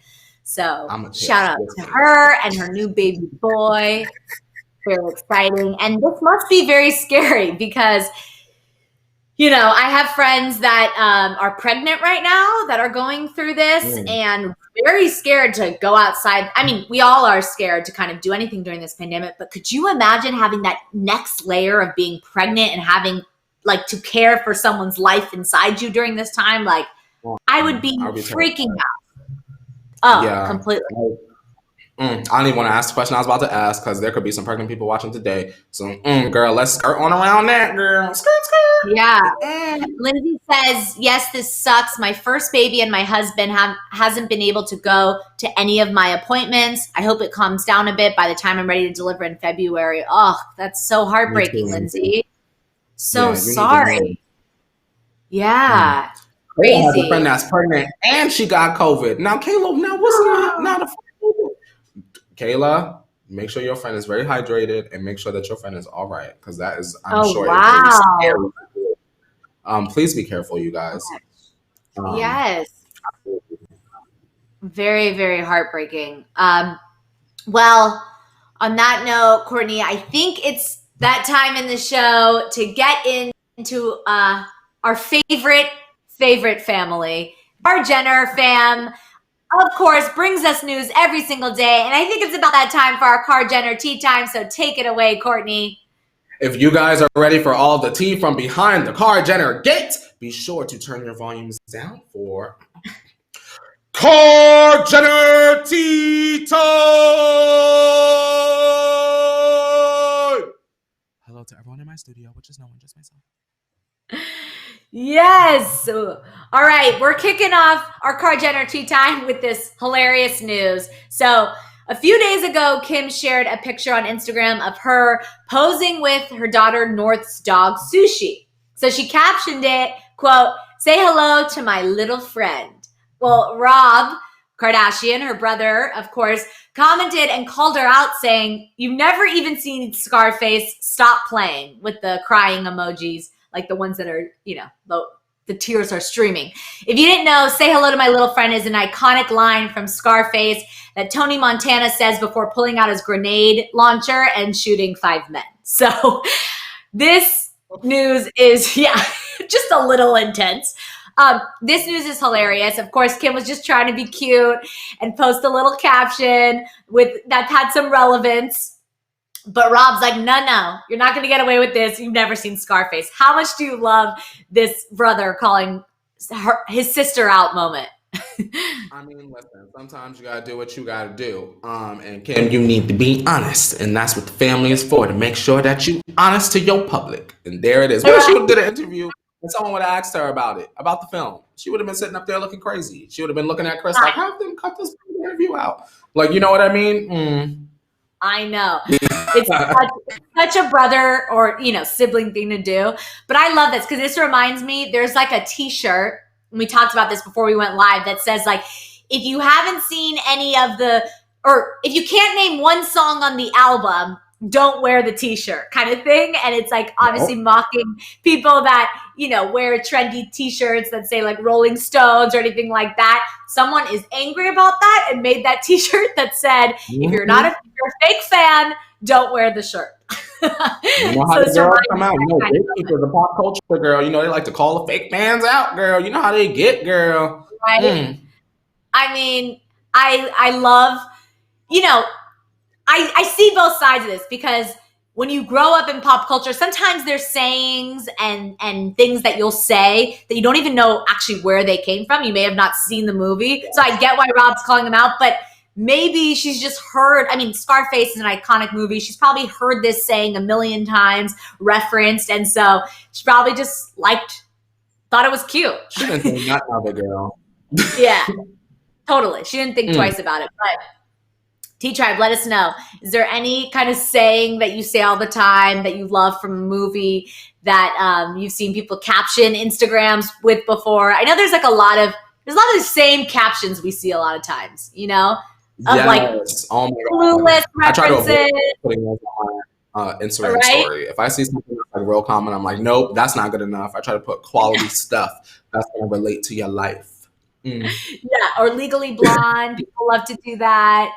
[SPEAKER 1] So shout out to her and her new baby boy. Very exciting. And this must be very scary because, you know, I have friends that are pregnant right now that are going through this and very scared to go outside. I mean, we all are scared to kind of do anything during this pandemic, but could you imagine having that next layer of being pregnant and having like to care for someone's life inside you during this time? Like I would be freaking out. Oh, yeah. Completely.
[SPEAKER 2] I don't even want to ask the question I was about to ask because there could be some pregnant people watching today. So, girl, let's skirt on around that, girl. Skirt, skirt.
[SPEAKER 1] Yeah. Lindsay says, yes, this sucks. My first baby and my husband hasn't been able to go to any of my appointments. I hope it calms down a bit by the time I'm ready to deliver in February. Oh, that's so heartbreaking, Lindsay. So sorry. Yeah. Crazy.
[SPEAKER 2] I have a friend that's pregnant and she got COVID. Now, Caleb, what's not a Kayla, make sure your friend is very hydrated and make sure that your friend is all right because that is, I'm sure, very scary. Please be careful, you guys.
[SPEAKER 1] Yes. Very, very heartbreaking. Well, on that note, Courtney, I think it's that time in the show to get into our favorite family, our Jenner fam. of course, brings us news every single day. And I think it's about that time for our Tea time. So take it away, Courtney.
[SPEAKER 2] If you guys are ready for all the tea from behind the gate, be sure to turn your volumes down for Tea time! Hello to everyone in my studio, which is no one, just myself.
[SPEAKER 1] Yes. All right. We're kicking off our Tea time with this hilarious news. So a few days ago, Kim shared a picture on Instagram of her posing with her daughter North's dog, Sushi. So she captioned it, quote, "Say hello to my little friend." Well, Rob Kardashian, her brother, of course, commented and called her out saying, "You've never even seen Scarface. Stop playing," with the crying emojis, like the ones that are, the tears are streaming. If you didn't know, "Say hello to my little friend" is an iconic line from Scarface that Tony Montana says before pulling out his grenade launcher and shooting 5 men. So this news is, just a little intense. This news is hilarious. Of course, Kim was just trying to be cute and post a little caption that had some relevance. But Rob's like, no, you're not going to get away with this. You've never seen Scarface. How much do you love this brother calling his sister out moment?
[SPEAKER 2] I mean, listen, sometimes you got to do what you got to do. And Kim, you need to be honest. And that's what the family is for, to make sure that you honest to your public. And there it is. Well, she would have did an interview and someone would have asked her about the film. She would have been sitting up there looking crazy. She would have been looking at Chris like, have them cut this interview out. Like, you know what I mean?
[SPEAKER 1] I know. It's such a brother or, sibling thing to do. But I love this because this reminds me, there's like a t-shirt, and we talked about this before we went live, that says like, if you haven't seen or if you can't name one song on the album, don't wear the t-shirt kind of thing. And it's like obviously mocking people that, wear trendy t-shirts that say like Rolling Stones or anything like that. Someone is angry about that and made that t-shirt that said, if you're not a fake fan, don't wear the shirt.
[SPEAKER 2] You know how the girls come out. Gatekeepers, the pop culture girl. They like to call the fake fans out, girl. You know how they get, girl.
[SPEAKER 1] Right. I mean, I love, I see both sides of this because when you grow up in pop culture, sometimes there's sayings and things that you'll say that you don't even know actually where they came from. You may have not seen the movie. Yeah. So I get why Rob's calling them out, but maybe she's just heard, Scarface is an iconic movie. She's probably heard this saying a million times, referenced. And so she probably just thought it was cute.
[SPEAKER 2] She didn't think nothing of it, girl.
[SPEAKER 1] Yeah, totally. She didn't think twice about it. But T-Tribe, let us know. Is there any kind of saying that you say all the time that you love from a movie that you've seen people caption Instagrams with before? I know there's a lot of the same captions we see a lot of times,
[SPEAKER 2] Yes. Oh my
[SPEAKER 1] clueless references.
[SPEAKER 2] I try to avoid putting those on my Instagram story. If I see something that's real common, I'm like, nope, that's not good enough. I try to put quality stuff that's going to relate to your life.
[SPEAKER 1] Yeah, or Legally Blonde. People love to do that.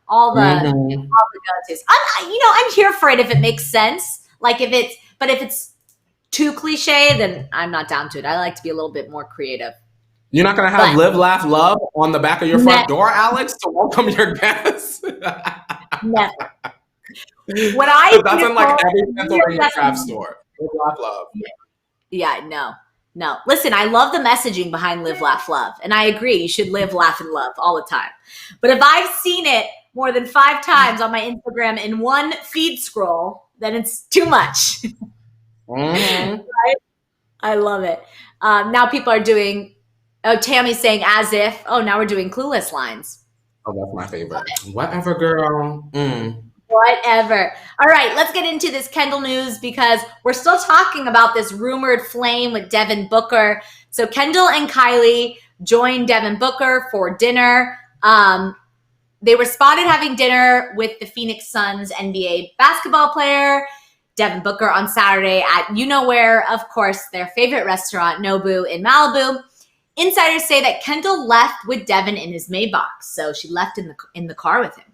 [SPEAKER 1] All the go-tos. I'm here for it if it makes sense. But if it's too cliche, then I'm not down to it. I like to be a little bit more creative.
[SPEAKER 2] You're not going to have Live, Laugh, Love on the back of your front door, Alex, to welcome your guests?
[SPEAKER 1] Never. That's
[SPEAKER 2] in every Pennsylvania craft store. Live, Laugh, Love.
[SPEAKER 1] Yeah, no. Listen, I love the messaging behind Live, Laugh, Love. And I agree. You should live, laugh, and love all the time. But if I've seen it more than 5 times on my Instagram in one feed scroll, then it's too much. Right? I love it. Now people are doing... Oh, Tammy's saying as if. Oh, now we're doing Clueless lines.
[SPEAKER 2] Oh, that's my favorite. Whatever, girl.
[SPEAKER 1] Whatever. All right, let's get into this Kendall news because we're still talking about this rumored flame with Devin Booker. So Kendall and Kylie joined Devin Booker for dinner. They were spotted having dinner with the Phoenix Suns NBA basketball player, Devin Booker, on Saturday at you-know-where, of course, their favorite restaurant, Nobu in Malibu. Insiders say that Kendall left with Devin in his Maybach, so she left in the car with him.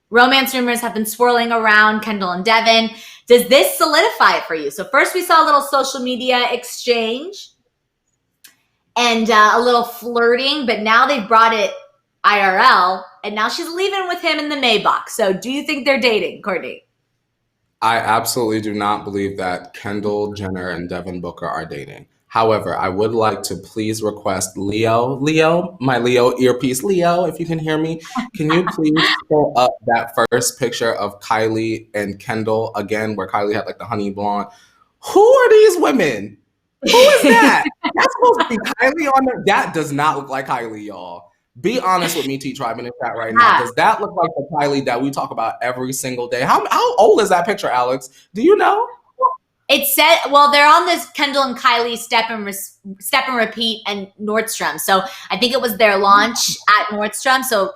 [SPEAKER 1] Romance rumors have been swirling around Kendall and Devin. Does this solidify it for you? So first we saw a little social media exchange and a little flirting, but now they've brought it IRL, and now she's leaving with him in the Maybach. So do you think they're dating, Courtney?
[SPEAKER 2] I absolutely do not believe that Kendall Jenner and Devin Booker are dating. However, I would like to please request Leo, my Leo earpiece. Leo, if you can hear me, can you please pull up that first picture of Kylie and Kendall again, where Kylie had like the honey blonde? Who are these women? Who is that? That's supposed to be Kylie on there. That does not look like Kylie, y'all. Be honest with me, T Tribe, in the chat right now. Does that look like the Kylie that we talk about every single day? How old is that picture, Alex? Do you know?
[SPEAKER 1] It said, well, they're on this Kendall and Kylie step and repeat and Nordstrom. So I think it was their launch at Nordstrom. So,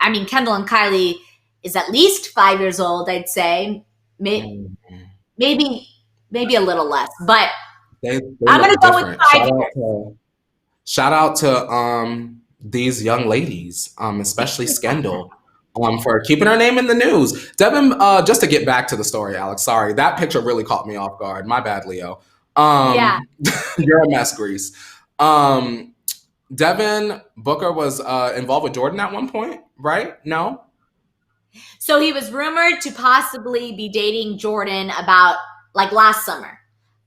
[SPEAKER 1] I mean, Kendall and Kylie is at least 5 years old, I'd say. Maybe a little less, but
[SPEAKER 2] they
[SPEAKER 1] I'm going to go with 5 years.
[SPEAKER 2] Shout out to these young ladies, especially Skendall, for keeping her name in the news. Devin, just to get back to the story, Alex, sorry, that picture really caught me off guard. My bad, Leo.
[SPEAKER 1] Yeah.
[SPEAKER 2] You're a mess, Grease. Devin Booker was involved with Jordan at one point, right? No?
[SPEAKER 1] So he was rumored to possibly be dating Jordan about like last summer.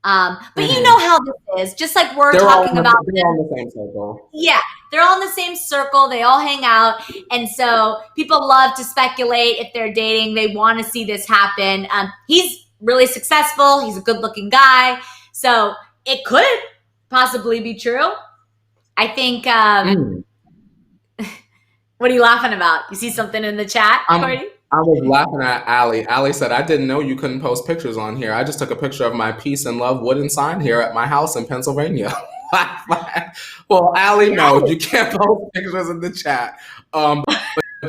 [SPEAKER 1] But you know how this is. Just like we're talking about.
[SPEAKER 2] They're all in the same circle.
[SPEAKER 1] Yeah, they're all in the same circle. They all hang out. And so people love to speculate if they're dating. They want to see this happen. He's really successful. He's a good-looking guy. So it could possibly be true. I think what are you laughing about? You see something in the chat, Courtney?
[SPEAKER 2] I was laughing at Allie. Allie said, I didn't know you couldn't post pictures on here. I just took a picture of my peace and love wooden sign here at my house in Pennsylvania. Well, Allie, no, you can't post pictures in the chat. But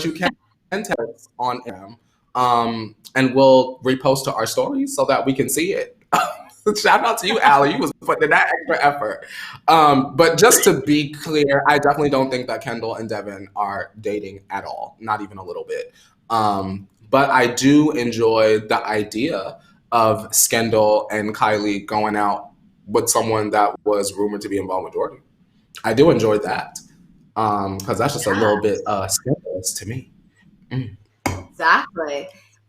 [SPEAKER 2] you can text on him. And we'll repost to our stories so that we can see it. Shout out to you, Allie. You was putting in that extra effort. But just to be clear, I definitely don't think that Kendall and Devin are dating at all. Not even a little bit. But I do enjoy the idea of Skendall and Kylie going out with someone that was rumored to be involved with Jordan. I do enjoy that. Because that's just a little bit scandalous to me.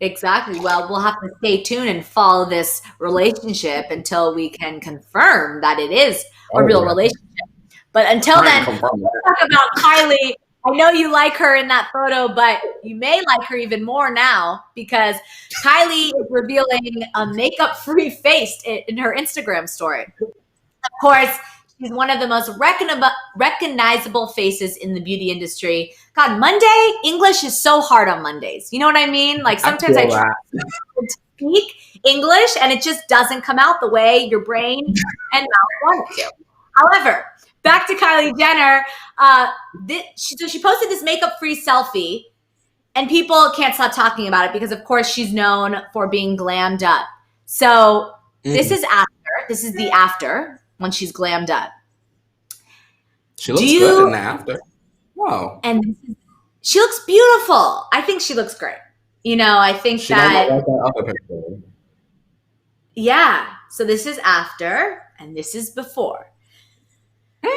[SPEAKER 1] Exactly. Well, we'll have to stay tuned and follow this relationship until we can confirm that it is a real relationship. But until then, let's talk about Kylie. I know you like her in that photo, but you may like her even more now because Kylie is revealing a makeup-free face in her Instagram story. Of course, she's one of the most recognizable faces in the beauty industry. God, Monday, English is so hard on Mondays. You know what I mean? Like sometimes I try to speak English and it just doesn't come out the way your brain and mouth want it to. However, back to Kylie Jenner. So she posted this makeup-free selfie, and people can't stop talking about it because, of course, she's known for being glammed up. So this is after. This is the after when she's glammed up.
[SPEAKER 2] She looks good in the after. Wow.
[SPEAKER 1] And she looks beautiful. I think she looks great. You know, I think
[SPEAKER 2] she that. Like that other picture.
[SPEAKER 1] Yeah. So this is after, and this is before.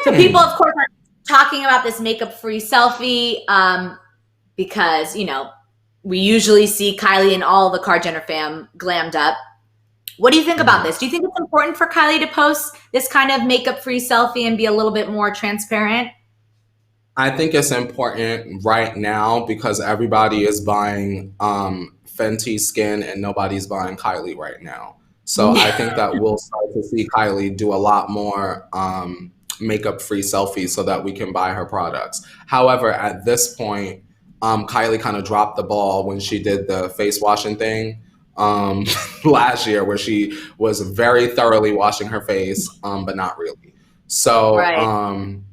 [SPEAKER 1] So people, of course, are talking about this makeup-free selfie because, you know, we usually see Kylie and all the Kardashian Jenner fam glammed up. What do you think about this? Do you think it's important for Kylie to post this kind of makeup-free selfie and be a little bit more transparent?
[SPEAKER 2] I think it's important right now because everybody is buying Fenty skin and nobody's buying Kylie right now. So I think that we'll start to see Kylie do a lot more makeup-free selfies so that we can buy her products. However, at this point, Kylie kind of dropped the ball when she did the face washing thing last year, where she was very thoroughly washing her face, but not really. So I'm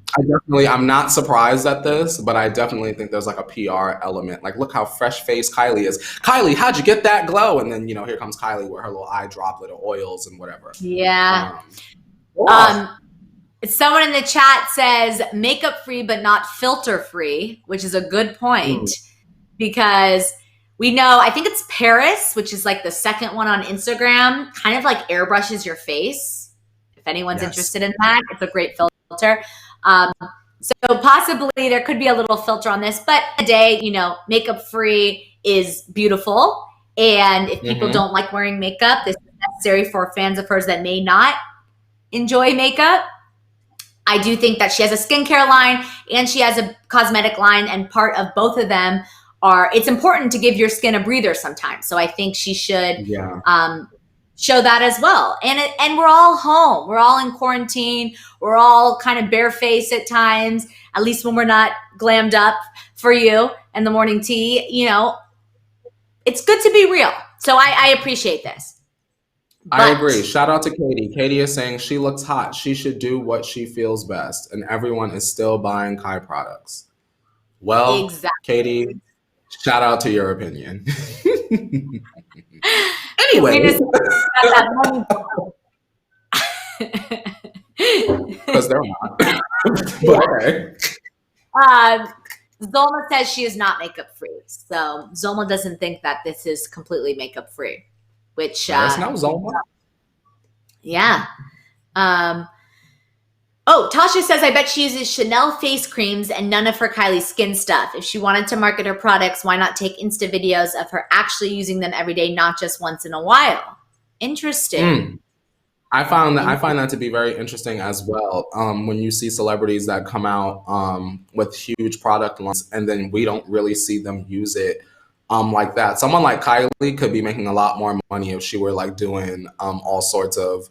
[SPEAKER 2] not surprised at this, but I definitely think there's like a PR element. Like, look how fresh faced Kylie is. Kylie, how'd you get that glow? And then, you know, here comes Kylie with her little eye droplet of oils and whatever.
[SPEAKER 1] Yeah. Someone in the chat says makeup free, but not filter free, which is a good point because we know, I think it's Paris, which is like the second one on Instagram, kind of like airbrushes your face. If anyone's interested in that, it's a great filter. So possibly there could be a little filter on this, but today, makeup free is beautiful. And if people don't like wearing makeup, this is necessary for fans of hers that may not enjoy makeup. I do think that she has a skincare line and she has a cosmetic line, and part of both of them it's important to give your skin a breather sometimes. So I think she should show that as well. And we're all home. We're all in quarantine. We're all kind of barefaced at times, at least when we're not glammed up for you and the morning tea. It's good to be real. So I appreciate this.
[SPEAKER 2] I agree. Shout out to Katie. Katie is saying she looks hot. She should do what she feels best. And everyone is still buying Kai products. Well, exactly. Katie, shout out to your opinion. Anyway. Because they're not. Okay.
[SPEAKER 1] Zolma says she is not makeup free. So Zolma doesn't think that this is completely makeup free. Which
[SPEAKER 2] that's not Zolma.
[SPEAKER 1] Yeah. Tasha says, I bet she uses Chanel face creams and none of her Kylie skin stuff. If she wanted to market her products, why not take Insta videos of her actually using them every day, not just once in a while? Interesting.
[SPEAKER 2] I find that to be very interesting as well. When you see celebrities that come out with huge product lines and then we don't really see them use it like that. Someone like Kylie could be making a lot more money if she were like doing all sorts of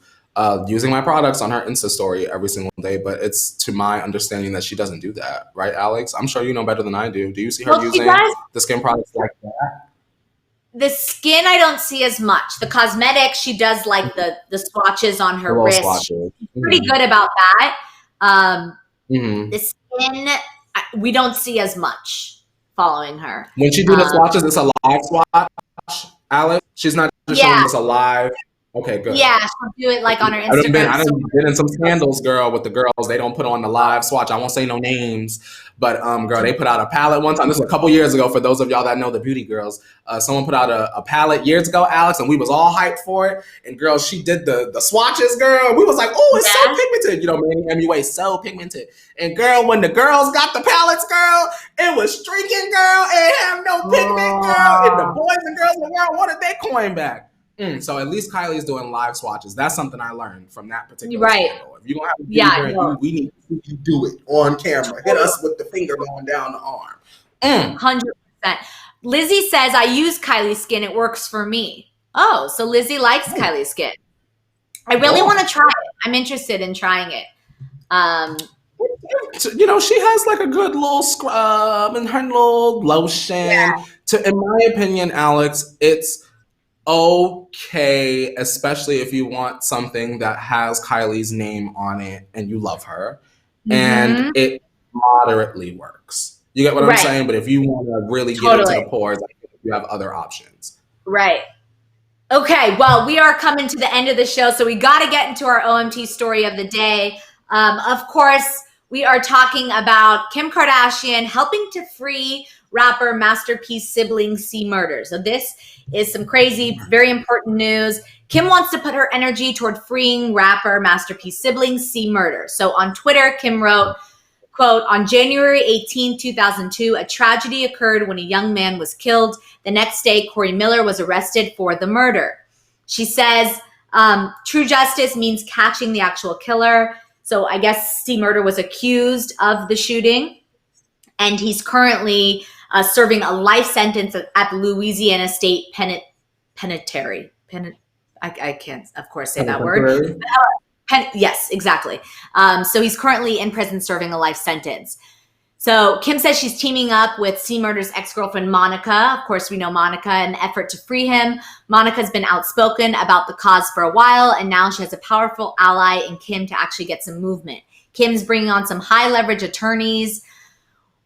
[SPEAKER 2] using my products on her Insta story every single day. But it's to my understanding that she doesn't do that, right, Alex? I'm sure you know better than I do. Do you see her using the skin products like that?
[SPEAKER 1] The skin, I don't see as much. The cosmetics, she does like the swatches on her wrist. She's pretty good about that. The skin, we don't see as much following her.
[SPEAKER 2] When she do the swatches, it's a live swatch, Alex? She's not just showing us a live. Okay, good.
[SPEAKER 1] Yeah, she'll do it like on her Instagram.
[SPEAKER 2] I done been in some scandals, girl, with the girls. They don't put on the live swatch. I won't say no names, but girl, they put out a palette one time. This was a couple years ago. For those of y'all that know the beauty girls, someone put out a palette years ago, Alex, and we was all hyped for it. And girl, she did the swatches, girl. We was like, oh, it's so pigmented. Manny MUA, so pigmented. And girl, when the girls got the palettes, girl, it was streaking, girl. It had no pigment, girl. And the boys and girls in the world wanted their coin back. So at least Kylie is doing live swatches. That's something I learned from that particular scandal. If you're going to have a finger, we need to see you do it on camera. Hit us with the finger going down the arm.
[SPEAKER 1] 100%. Lizzie says, I use Kylie's skin. It works for me. Oh, so Lizzie likes Kylie's skin. I really want to try it. I'm interested in trying it.
[SPEAKER 2] She has like a good little scrub and her little lotion. In my opinion, Alex, it's okay, especially if you want something that has Kylie's name on it and you love her, and it moderately works. You get what I'm saying? But if you want to really get into the pores, I think you have other options.
[SPEAKER 1] Right. Okay, well, we are coming to the end of the show, so we got to get into our OMT story of the day. Of course, we are talking about Kim Kardashian helping to free rapper Master P's sibling C murder. So this is some crazy, very important news. Kim wants to put her energy toward freeing rapper Master P's sibling C murder. So on Twitter, Kim wrote, quote, on January 18, 2002, a tragedy occurred when a young man was killed. The next day, Corey Miller was arrested for the murder. She says, true justice means catching the actual killer. So I guess C Murder was accused of the shooting, and he's currently serving a life sentence at the Louisiana State Penitentiary. I can't, of course, say that word. Yes, exactly. So he's currently in prison serving a life sentence. So Kim says she's teaming up with C Murder's ex-girlfriend, Monica. Of course, we know Monica in an effort to free him. Monica's been outspoken about the cause for a while, and now she has a powerful ally in Kim to actually get some movement. Kim's bringing on some high-leverage attorneys.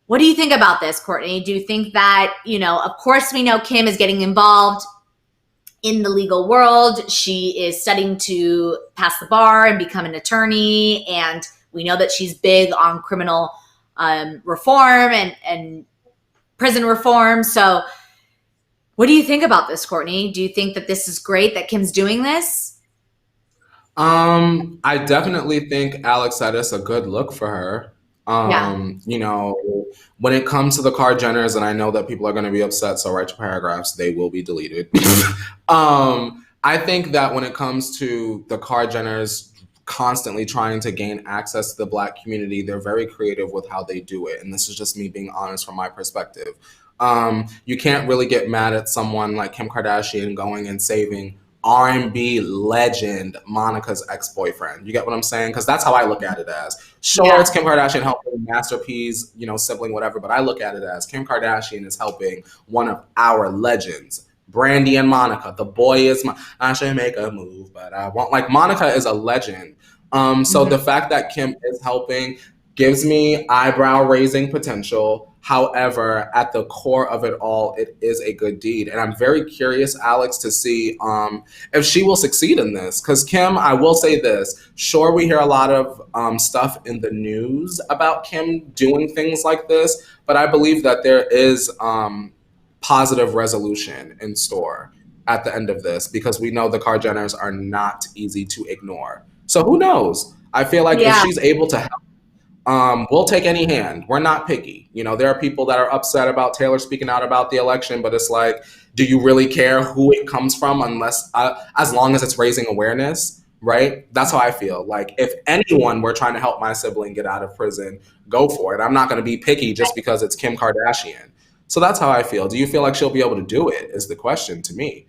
[SPEAKER 1] What do you think about this, Courtney? Do you think that, of course we know Kim is getting involved in the legal world. She is studying to pass the bar and become an attorney, and we know that she's big on criminal reform and prison reform. So what do you think about this, Courtney? Do you think that this is great that Kim's doing this?
[SPEAKER 2] I definitely think Alex said it's a good look for her.
[SPEAKER 1] Yeah.
[SPEAKER 2] You know, when it comes to the Card Jenners, and I know that people are going to be upset, so write your paragraphs, they will be deleted. I think that when it comes to the Card Jenners constantly trying to gain access to the Black community, they're very creative with how they do it. And this is just me being honest from my perspective. You can't really get mad at someone like Kim Kardashian going and saving R&B legend Monica's ex-boyfriend. You get what I'm saying? Because that's how I look at it as. Sure, it's
[SPEAKER 1] Yeah.
[SPEAKER 2] Kim Kardashian helping Master P's, sibling, whatever, but I look at it as Kim Kardashian is helping one of our legends. Brandy and Monica. The boy is my. I should make a move, but I won't. Like Monica is a legend. So
[SPEAKER 1] Mhm.
[SPEAKER 2] the fact that Kim is helping gives me eyebrow raising potential. However, at the core of it all, it is a good deed. And I'm very curious, Alex, to see if she will succeed in this. Because Kim, I will say this. Sure, we hear a lot of stuff in the news about Kim doing things like this, but I believe that there is positive resolution in store at the end of this because we know the Kar Jenners are not easy to ignore. So who knows? I feel like if
[SPEAKER 1] Yeah.
[SPEAKER 2] she's able to help, we'll take any hand. We're not picky. There are people that are upset about Taylor speaking out about the election, but it's like, do you really care who it comes from unless, as long as it's raising awareness, right? That's how I feel. Like, if anyone were trying to help my sibling get out of prison, go for it. I'm not going to be picky just because it's Kim Kardashian. So that's how I feel. Do you feel like she'll be able to do it? Is the question to me.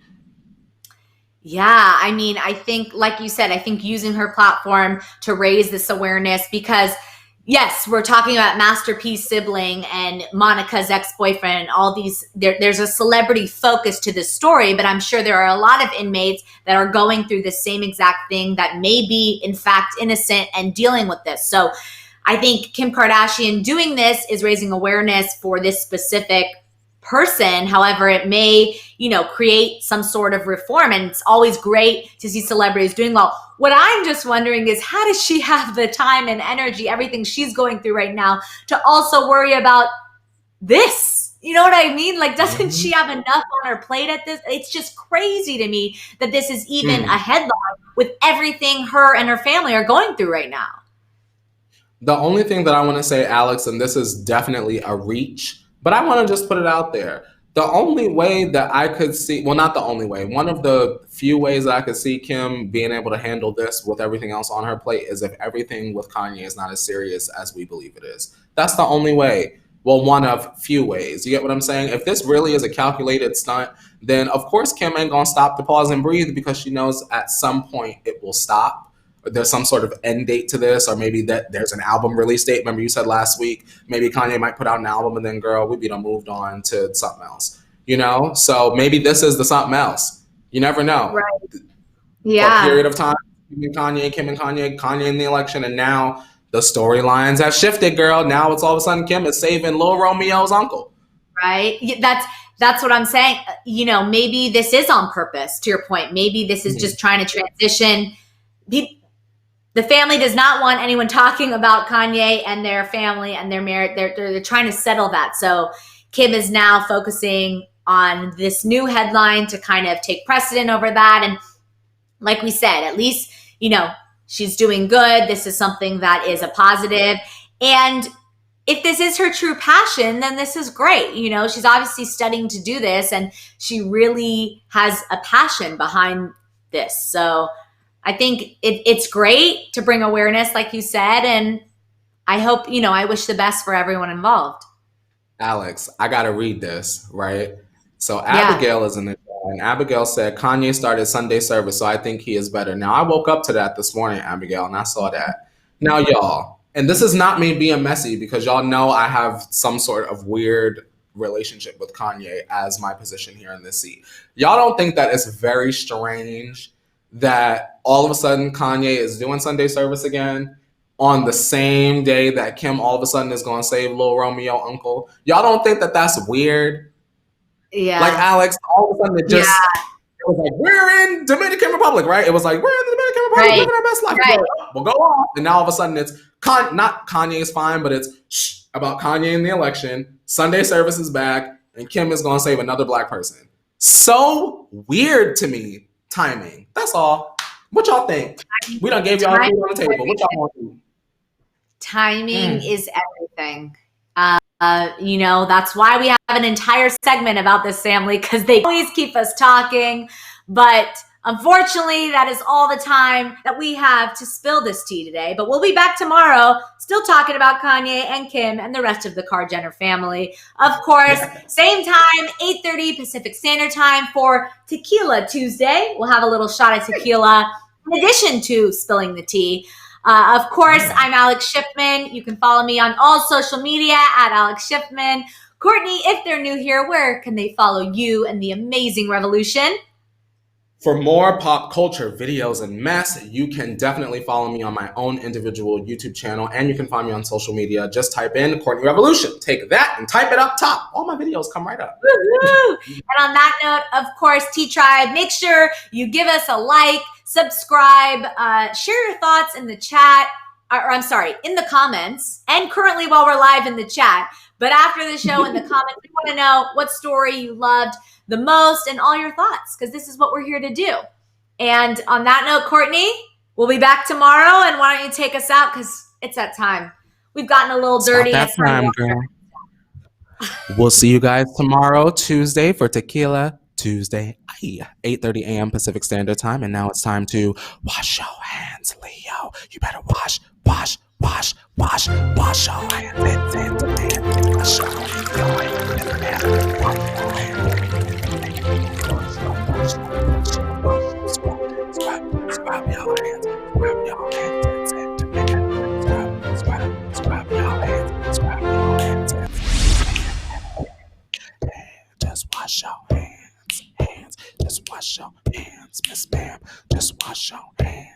[SPEAKER 1] Yeah, I mean, I think, like you said, I think using her platform to raise this awareness because, yes, we're talking about Masterpiece Sibling and Monica's ex-boyfriend, all these, there's a celebrity focus to this story, but I'm sure there are a lot of inmates that are going through the same exact thing that may be, in fact, innocent and dealing with this. So I think Kim Kardashian doing this is raising awareness for this specific person. However, it may, create some sort of reform. And it's always great to see celebrities doing well. What I'm just wondering is how does she have the time and energy, everything she's going through right now, to also worry about this? You know what I mean? Like, doesn't she have enough on her plate at this? It's just crazy to me that this is even a
[SPEAKER 2] Mm.
[SPEAKER 1] headline with everything her and her family are going through right now.
[SPEAKER 2] The only thing that I want to say, Alex, and this is definitely a reach, but I want to just put it out there. The only way that I could see, well, not the only way, one of the few ways that I could see Kim being able to handle this with everything else on her plate is if everything with Kanye is not as serious as we believe it is. That's the only way. Well, one of few ways. You get what I'm saying? If this really is a calculated stunt, then of course Kim ain't gonna stop to pause and breathe because she knows at some point it will stop. There's some sort of end date to this, or maybe that there's an album release date. Remember you said last week maybe Kanye might put out an album and then girl, we be done moved on to something else. So maybe this is the something else. You never know.
[SPEAKER 1] Right.
[SPEAKER 2] For a
[SPEAKER 1] Yeah.
[SPEAKER 2] period of time, Kim and Kanye in the election, and now the storylines have shifted, girl. Now it's all of a sudden Kim is saving Lil Romeo's uncle.
[SPEAKER 1] Right. That's what I'm saying. Maybe this is on purpose, to your point. Maybe this is just trying to transition. The family does not want anyone talking about Kanye and their family and their marriage. They're trying to settle that. So Kim is now focusing on this new headline to kind of take precedent over that. And like we said, at least, she's doing good. This is something that is a positive. And if this is her true passion, then this is great. She's obviously studying to do this and she really has a passion behind this. So I think it's great to bring awareness, like you said. And I hope, I wish the best for everyone involved.
[SPEAKER 2] Alex, I gotta read this, right? So
[SPEAKER 1] Yeah.
[SPEAKER 2] Abigail is in the chat, and Abigail said Kanye started Sunday service, so I think he is better. Now I woke up to that this morning, Abigail, and I saw that. Now, y'all, and this is not me being messy because y'all know I have some sort of weird relationship with Kanye as my position here in this seat. Y'all don't think that it's very strange that all of a sudden Kanye is doing Sunday service again on the same day that Kim all of a sudden is going to save Lil Romeo uncle? Y'all don't think that that's weird? Like
[SPEAKER 1] Yeah.
[SPEAKER 2] Alex, all of a sudden
[SPEAKER 1] Yeah.
[SPEAKER 2] it was like, we're in Dominican Republic, right? It was like, we're in the Dominican Republic
[SPEAKER 1] Right.
[SPEAKER 2] living our best life.
[SPEAKER 1] Right.
[SPEAKER 2] We'll go off. And now all of a sudden it's not Kanye's fine, but it's about Kanye in the election. Sunday service is back and Kim is going to save another black person. So weird to me. Timing. That's all. What y'all think? We done gave y'all food on the table. What y'all want to do?
[SPEAKER 1] Timing is everything. That's why we have an entire segment about this family, because they always keep us talking. But unfortunately, that is all the time that we have to spill this tea today. But we'll be back tomorrow, still talking about Kanye and Kim and the rest of the Kar-Jenner family. Of course, same time, 8:30 Pacific Standard Time for Tequila Tuesday. We'll have a little shot of tequila in addition to spilling the tea. Of course, I'm Alex Schiffman. You can follow me on all social media at Alex Schiffman. Courtney, if they're new here, where can they follow you and the amazing revolution?
[SPEAKER 2] For more pop culture videos and mess, you can definitely follow me on my own individual YouTube channel, and you can find me on social media. Just type in Courtney Revolution. Take that and type it up top. All my videos come right up.
[SPEAKER 1] Woo-hoo! And on that note, of course, T-Tribe, make sure you give us a like, subscribe, share your thoughts in the chat, in the comments, and currently while we're live in the chat. But after the show, in the comments, we want to know what story you loved the most and all your thoughts, because this is what we're here to do. And on that note, Courtney, we'll be back tomorrow, and why don't you take us out, because it's that time. We've gotten a little dirty.
[SPEAKER 2] That time, girl. We'll see you guys tomorrow, Tuesday, for Tequila Tuesday, 8:30 a.m. Pacific Standard Time. And now it's time to wash your hands, Leo. You better wash your hands. Wash your hands. Wash your hands. Scrub your hands. Scrub your hands. Scrub your hands. Scrub your hands. Just wash your hands. Just wash your hands, Miss Ma'am. Just wash your hands.